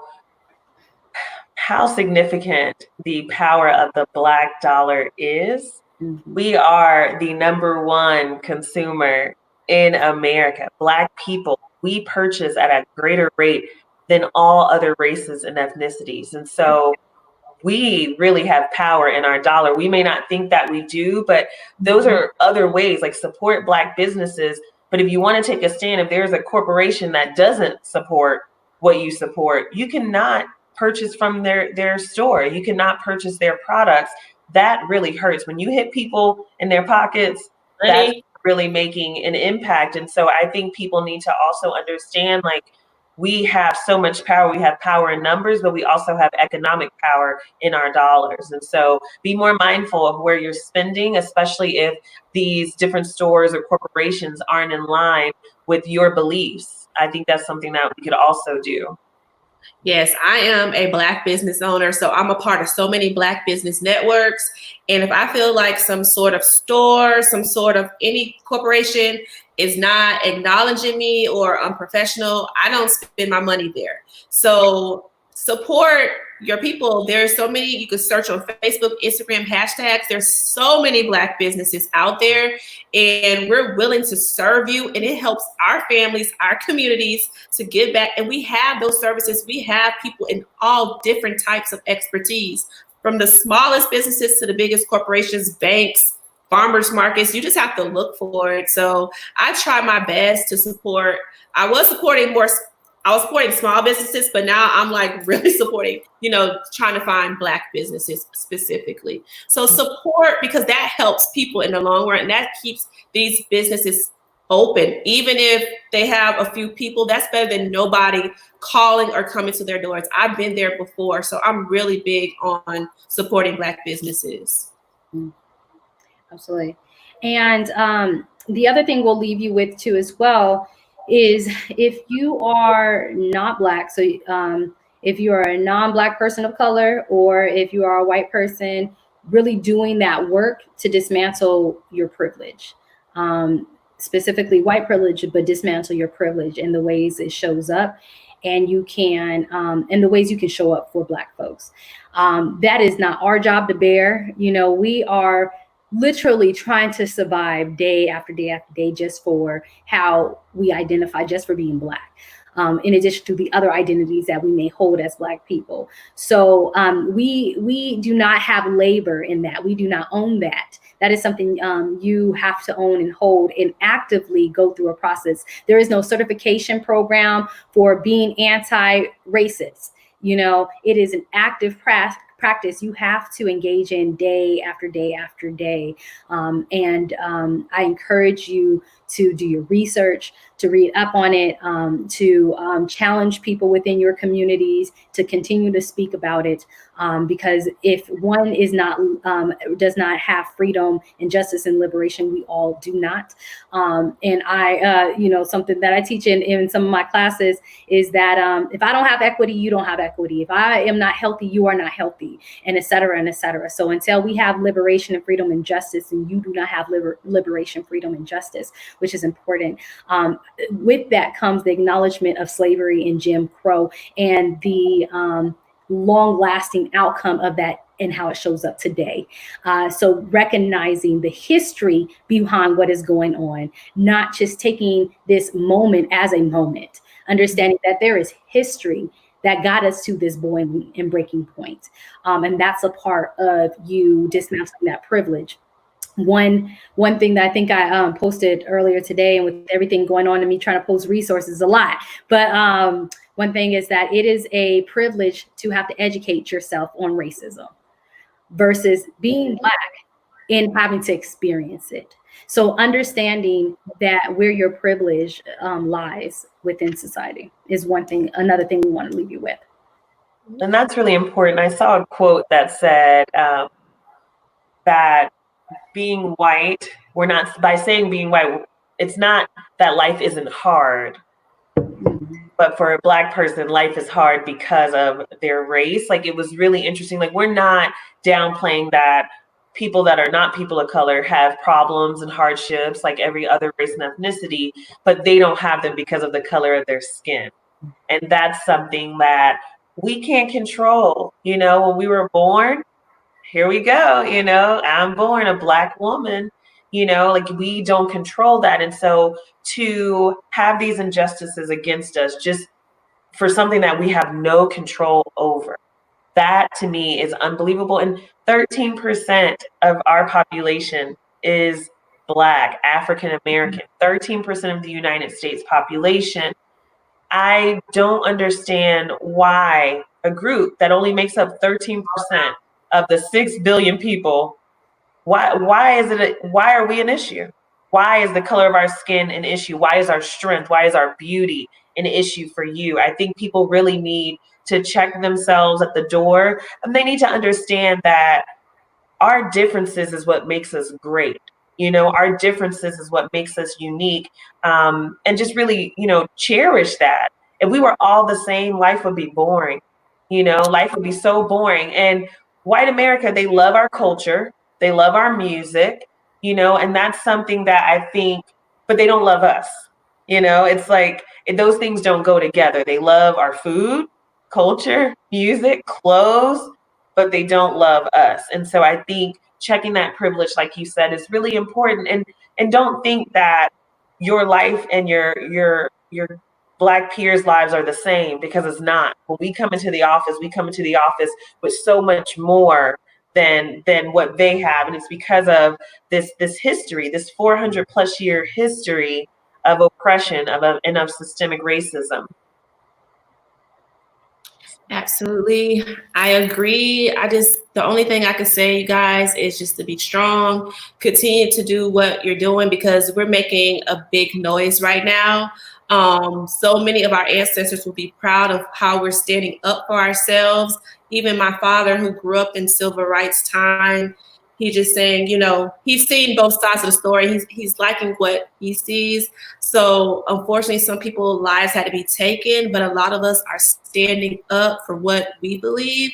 B: significant the power of the Black dollar is. We are the #1 consumer in America. Black people, we purchase at a greater rate than all other races and ethnicities. And so we really have power in our dollar. We may not think that we do, but those are other ways, like support Black businesses. But if you want to take a stand, if there's a corporation that doesn't support what you support, you cannot purchase from their store. You cannot purchase their products. That really hurts. When you hit people in their pockets, that's really making an impact. And so I think people need to also understand, like, we have so much power. We have power in numbers, but we also have economic power in our dollars. And so be more mindful of where you're spending, especially if these different stores or corporations aren't in line with your beliefs. I think that's something that we could also do.
C: Yes, I am a Black business owner, so I'm a part of so many Black business networks. And if I feel like some sort of store, some sort of any corporation is not acknowledging me or unprofessional, I don't spend my money there. So support your people. There's so many, you can search on Facebook, Instagram, hashtags. There's so many Black businesses out there, and we're willing to serve you. And it helps our families, our communities to give back. And we have those services. We have people in all different types of expertise, from the smallest businesses to the biggest corporations, banks, farmers markets. You just have to look for it. So I try my best to support. I was supporting small businesses, but now I'm like really supporting, trying to find Black businesses specifically. So support, because that helps people in the long run. And that keeps these businesses open. Even if they have a few people, that's better than nobody calling or coming to their doors. I've been there before. So I'm really big on supporting Black businesses.
A: Absolutely. And the other thing we'll leave you with too as well is, if you are not Black, so if you are a non-Black person of color, or if you are a white person, really doing that work to dismantle your privilege, specifically white privilege, but dismantle your privilege in the ways it shows up, and you can, and the ways you can show up for Black folks. That is not our job to bear. We are literally trying to survive day after day after day just for how we identify, just for being Black, in addition to the other identities that we may hold as Black people. So we do not have labor in that. We do not own that. That is something you have to own and hold and actively go through a process. There is no certification program for being anti-racist. It is an active practice you have to engage in day after day after day. I encourage you to do your research, to read up on it, to challenge people within your communities, to continue to speak about it. Because if one is not does not have freedom and justice and liberation, we all do not. Something that I teach in some of my classes is that if I don't have equity, you don't have equity. If I am not healthy, you are not healthy, and et cetera, and et cetera. So until we have liberation and freedom and justice, and you do not have liberation, freedom, and justice, which is important. With that comes the acknowledgement of slavery and Jim Crow and the long-lasting outcome of that and how it shows up today. So recognizing the history behind what is going on, not just taking this moment as a moment, understanding that there is history that got us to this boiling and breaking point. And that's a part of you dismantling that privilege. One thing that I think I posted earlier today, and with everything going on and me trying to post resources a lot, but one thing is that it is a privilege to have to educate yourself on racism versus being Black and having to experience it. So understanding that where your privilege lies within society is one thing. Another thing we want to leave you with.
B: And that's really important. I saw a quote that said that being white, we're not, by saying being white, it's not that life isn't hard, but for a Black person, life is hard because of their race. Like, it was really interesting. Like, we're not downplaying that people that are not people of color have problems and hardships like every other race and ethnicity, but they don't have them because of the color of their skin. And that's something that we can't control. You know, when we were born, here we go, you know, I'm born a Black woman, you know, like, we don't control that. And so to have these injustices against us just for something that we have no control over, that to me is unbelievable. And 13% of our population is Black, African American, 13% of the United States population. I don't understand why a group that only makes up 13% of the 6 billion people, why are we an issue? Why is the color of our skin an issue? Why is our strength, why is our beauty an issue for you? I think people really need to check themselves at the door, and they need to understand that our differences is what makes us great. You know, our differences is what makes us unique, and just really, you know, cherish that. If we were all the same, life would be boring. You know, life would be so boring. And white America, they love our culture, they love our music, you know, and that's something that I think, but they don't love us. You know, it's like those things don't go together. They love our food, culture, music, clothes, but they don't love us. And so I think checking that privilege, like you said, is really important. And don't think that your life and your Black peers' lives are the same, because it's not. When we come into the office, with so much more than what they have. And it's because of this history, this 400 plus year history of oppression, and of systemic racism.
C: Absolutely. I agree. The only thing I could say, you guys, is just to be strong, continue to do what you're doing, because we're making a big noise right now. So many of our ancestors will be proud of how we're standing up for ourselves. Even my father, who grew up in civil rights time, he's just saying, you know, he's seen both sides of the story. He's liking what he sees. So unfortunately, some people's lives had to be taken, but a lot of us are standing up for what we believe.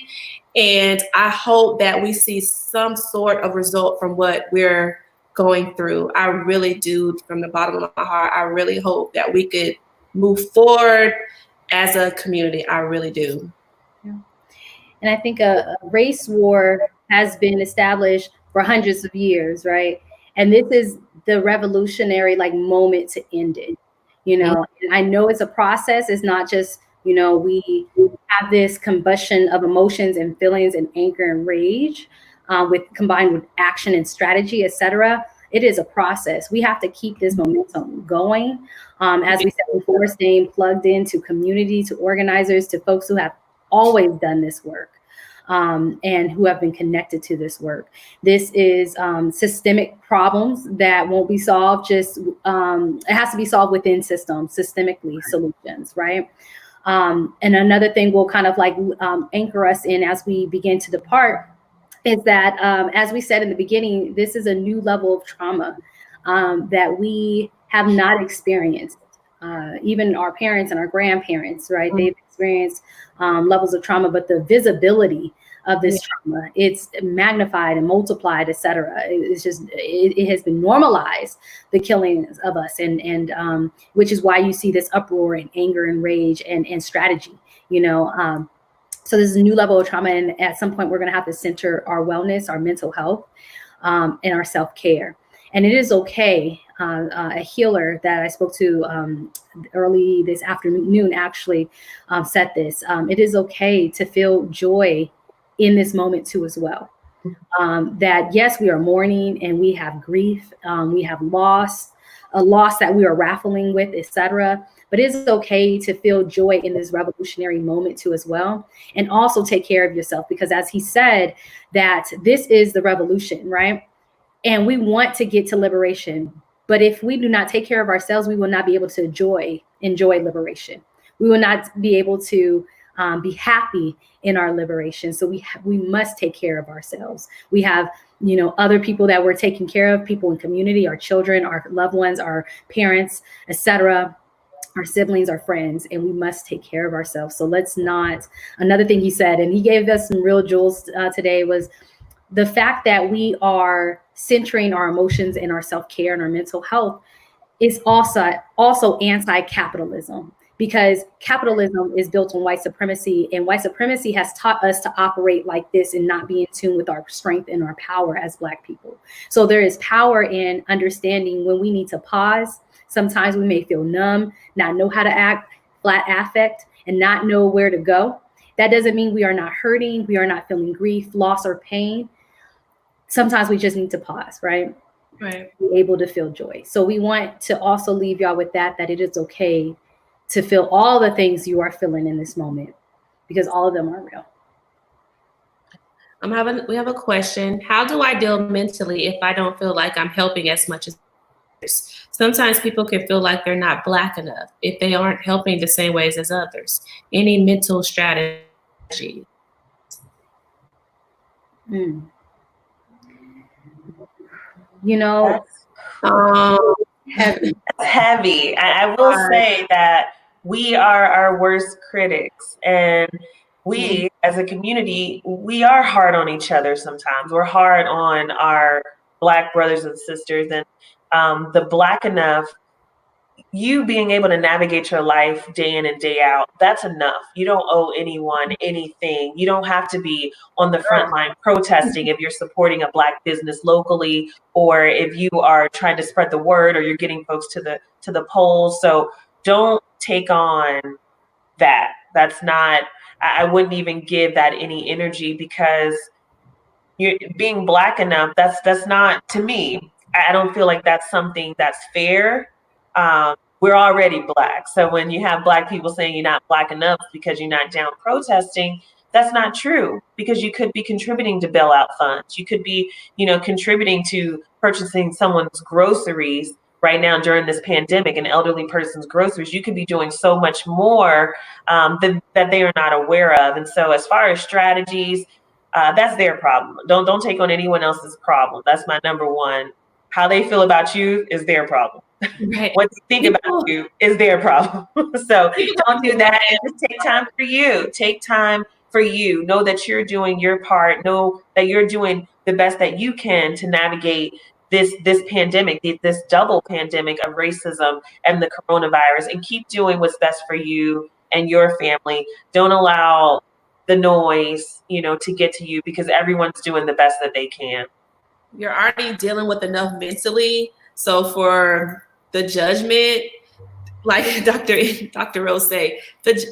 C: And I hope that we see some sort of result from what we're going through. I really do, from the bottom of my heart. I really hope that we could move forward as a community. I really do.
A: Yeah. And I think a race war has been established for hundreds of years, right? And this is the revolutionary moment to end it. You know, and I know it's a process. It's not just, you know, we have this combustion of emotions and feelings and anger and rage, combined with action and strategy, et cetera. It is a process. We have to keep this momentum going. As we said before, staying plugged into community, to organizers, to folks who have always done this work. and who have been connected to this work. This is systemic problems that won't be solved. It has to be solved within systems, systemically solutions, right? And another thing will kind of like anchor us in as we begin to depart is that, as we said in the beginning, this is a new level of trauma that we have not experienced. Even our parents and our grandparents, right? They've experienced levels of trauma, but the visibility of this trauma, it's magnified and multiplied, et cetera. It's just, it has been normalized, the killings of us, and which is why you see this uproar and anger and rage and strategy, you know. So this is a new level of trauma, and at some point we're going to have to center our wellness, our mental health, and our self-care. And it is okay. A healer that I spoke to early this afternoon actually said this. It is okay to feel joy in this moment too as well. That yes, we are mourning and we have grief, we have loss, a loss that we are raffling with, etc. But it's okay to feel joy in this revolutionary moment too as well. And also take care of yourself, because as he said, that this is the revolution, right? And we want to get to liberation. But if we do not take care of ourselves, we will not be able to enjoy liberation. We will not be able to be happy in our liberation. So we must take care of ourselves. We have, you know, other people that we're taking care of, people in community, our children, our loved ones, our parents, etc., our siblings, our friends, and we must take care of ourselves. So let's not. Another thing he said, and he gave us some real jewels today, was the fact that we are centering our emotions and our self-care and our mental health is also anti-capitalism, because capitalism is built on white supremacy, and white supremacy has taught us to operate like this and not be in tune with our strength and our power as Black people. So there is power in understanding when we need to pause. Sometimes we may feel numb, not know how to act, flat affect, and not know where to go. That doesn't mean we are not hurting, we are not feeling grief, loss, or pain. Sometimes we just need to pause, right?
C: Right.
A: Be able to feel joy. So we want to also leave y'all with that it is okay to feel all the things you are feeling in this moment, because all of them are real.
C: We have a question. How do I deal mentally if I don't feel like I'm helping as much as others? Sometimes people can feel like they're not Black enough if they aren't helping the same ways as others. Any mental strategy?
A: You know,
B: heavy. That's heavy. I will say that we are our worst critics, and we as a community, we are hard on each other sometimes. We're hard on our Black brothers and sisters, and the Black enough, you being able to navigate your life day in and day out, that's enough. You don't owe anyone anything. You don't have to be on the front line protesting if you're supporting a Black business locally, or if you are trying to spread the word, or you're getting folks to the polls. So don't take on that. That's not, I wouldn't even give that any energy, because you're being Black enough, that's not, to me, I don't feel like that's something that's fair. We're already Black. So when you have Black people saying you're not Black enough because you're not down protesting, that's not true, because you could be contributing to bailout funds. You could be, contributing to purchasing someone's groceries right now during this pandemic, an elderly person's groceries. You could be doing so much more that they are not aware of. And so as far as strategies, that's their problem. Don't take on anyone else's problem. That's my number one. How they feel about you is their problem.
C: Right.
B: What they think about you is their problem. So don't do that, and just take time for you. Take time for you. Know that you're doing your part. Know that you're doing the best that you can to navigate this pandemic, this double pandemic of racism and the coronavirus, and keep doing what's best for you and your family. Don't allow the noise, to get to you, because everyone's doing the best that they can.
C: You're already dealing with enough mentally. So for the judgment, like Dr. Rose say,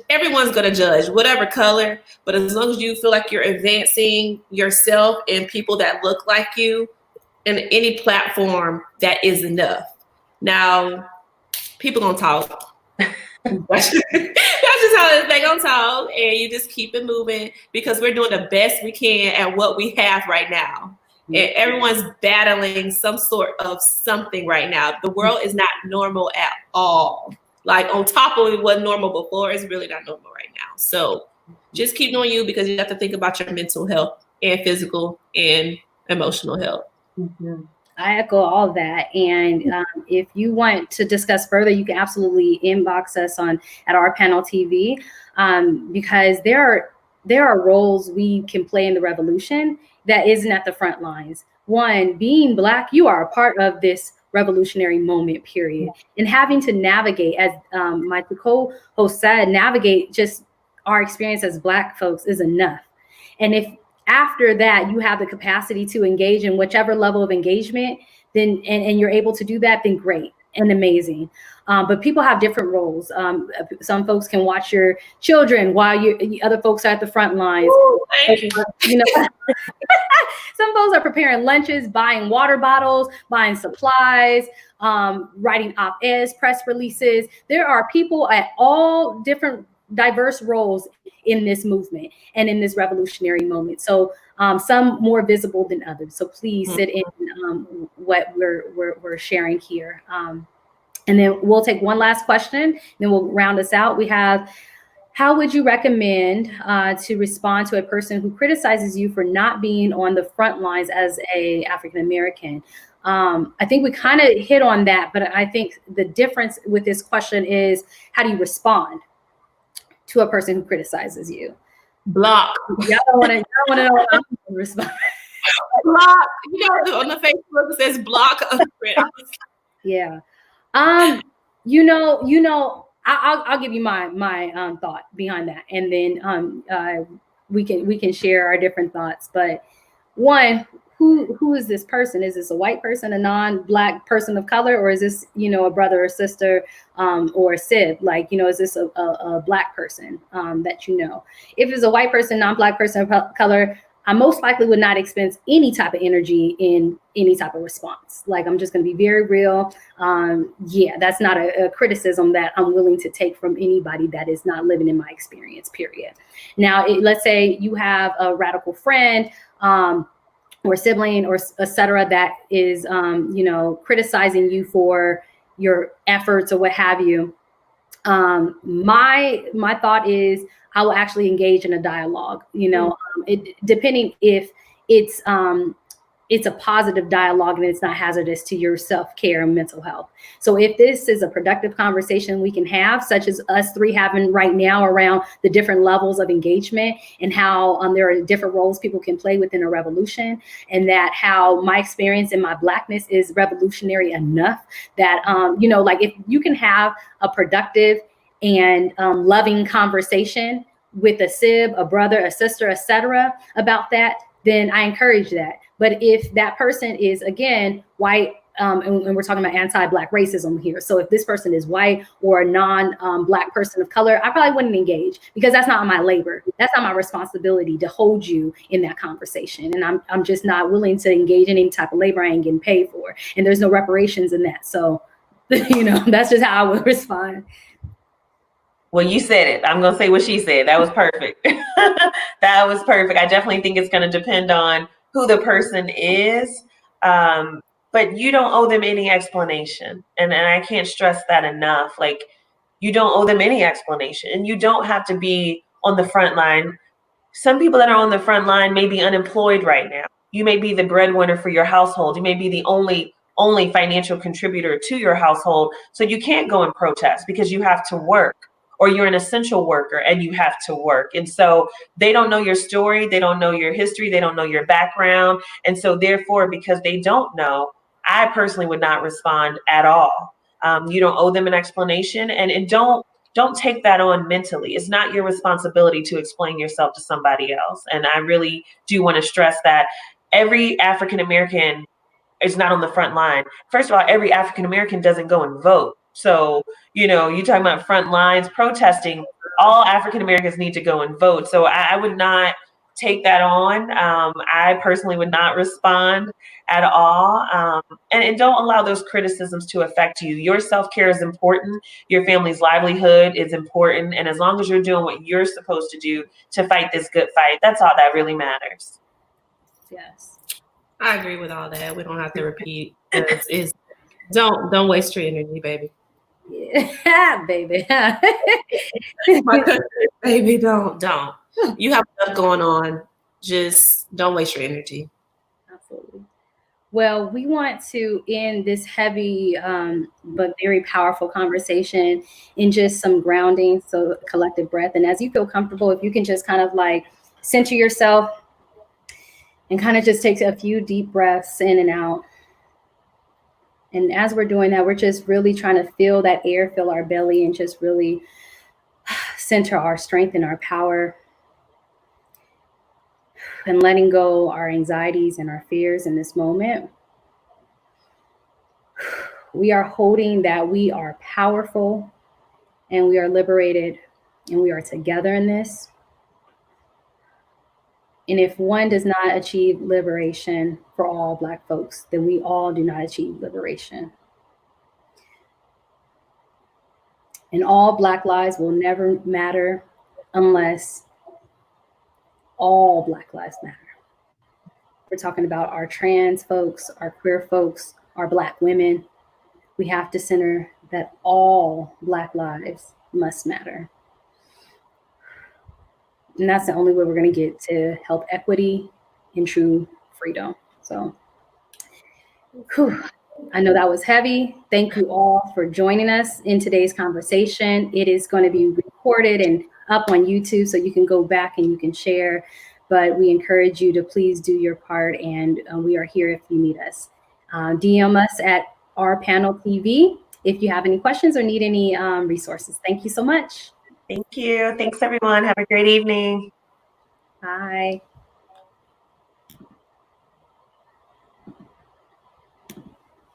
C: everyone's going to judge, whatever color. But as long as you feel like you're advancing yourself and people that look like you in any platform, that is enough. Now, people going to talk. That's just how they're gonna talk, and you just keep it moving because we're doing the best we can at what we have right now. And everyone's battling some sort of something right now. The world is not normal at all. Like on top of it wasn't normal before, it's really not normal right now. So just keep doing you because you have to think about your mental health and physical and emotional health.
B: Mm-hmm.
A: I echo all of that. And if you want to discuss further, you can absolutely inbox us at OurPanel TV because there are roles we can play in the revolution that isn't at the front lines. One, being Black, you are a part of this revolutionary moment, period. And having to navigate, as my co-host said, navigate just our experience as Black folks is enough. And if after that you have the capacity to engage in whichever level of engagement, then and you're able to do that, then great and amazing. But people have different roles. Some folks can watch your children while other folks are at the front lines.
C: Ooh, thank you.
A: You know, some folks are preparing lunches, buying water bottles, buying supplies, writing op-eds, press releases. There are people at all different diverse roles in this movement and in this revolutionary moment. So some more visible than others. So please sit in what we're sharing here. And then we'll take one last question, then we'll round us out. We have, how would you recommend to respond to a person who criticizes you for not being on the front lines as a African American? I think we kind of hit on that, but I think the difference with this question is, how do you respond to a person who criticizes you?
C: Block.
A: Y'all don't want to know how to respond.
C: Block. You know, on the Facebook it says block.
A: Yeah. I'll give you my thought behind that, and then we can share our different thoughts. But one, who is this person? Is this a white person, a non-Black person of color, or is this a brother or sister or a sib? Like, is this a Black person that you know? If it's a white person, non-Black person of color, I most likely would not expend any type of energy in any type of response. Like, I'm just going to be very real. That's not a criticism that I'm willing to take from anybody that is not living in my experience, period. Now, let's say you have a radical friend or sibling or et cetera that is, criticizing you for your efforts or what have you. My thought is, I will actually engage in a dialogue, depending if it's a positive dialogue and it's not hazardous to your self-care and mental health. So if this is a productive conversation we can have, such as us three having right now around the different levels of engagement and how there are different roles people can play within a revolution, and that how my experience in my Blackness is revolutionary enough that, like if you can have a productive and loving conversation with a sib, a brother, a sister, etc., about that, then I encourage that. But if that person is, again, white, and we're talking about anti-Black racism here. So if this person is white or a non-Black person of color, I probably wouldn't engage, because that's not my labor. That's not my responsibility to hold you in that conversation. And I'm just not willing to engage in any type of labor I ain't getting paid for. And there's no reparations in that. So, that's just how I would respond.
B: Well, you said it. I'm going to say what she said. That was perfect. That was perfect. I definitely think it's going to depend on who the person is. But you don't owe them any explanation. And I can't stress that enough. Like, you don't owe them any explanation. And you don't have to be on the front line. Some people that are on the front line may be unemployed right now. You may be the breadwinner for your household. You may be the only financial contributor to your household. So you can't go and protest because you have to work. Or you're an essential worker and you have to work. And so they don't know your story. They don't know your history. They don't know your background. And so therefore, because they don't know, I personally would not respond at all. You don't owe them an explanation, and don't take that on mentally. It's not your responsibility to explain yourself to somebody else. And I really do want to stress that every African American is not on the front line. First of all, every African American doesn't go and vote. So, you're talking about front lines protesting, all African Americans need to go and vote. So I would not take that on. I personally would not respond at all. And don't allow those criticisms to affect you. Your self-care is important. Your family's livelihood is important. And as long as you're doing what you're supposed to do to fight this good fight, that's all that really matters.
A: Yes.
C: I agree with all that. We don't have to repeat. Don't waste your energy, baby.
A: Yeah, baby.
C: My country, baby, don't. You have stuff going on. Just don't waste your energy.
A: Absolutely. Well, we want to end this heavy but very powerful conversation in just some grounding, so collective breath. And as you feel comfortable, if you can just kind of like center yourself and kind of just take a few deep breaths in and out. And as we're doing that, we're just really trying to feel that air, fill our belly, and just really center our strength and our power, and letting go our anxieties and our fears in this moment. We are holding that we are powerful and we are liberated and we are together in this. And if one does not achieve liberation for all Black folks, then we all do not achieve liberation. And all Black lives will never matter unless all Black lives matter. We're talking about our trans folks, our queer folks, our Black women. We have to center that all Black lives must matter. And that's the only way we're going to get to health equity and true freedom. So, I know that was heavy. Thank you all for joining us in today's conversation. It is going to be recorded and up on YouTube, so you can go back and you can share. But we encourage you to please do your part, and we are here if you need us. DM us at OurPanel TV if you have any questions or need any resources. Thank you so much.
B: Thank you. Thanks, everyone. Have a great evening.
A: Bye.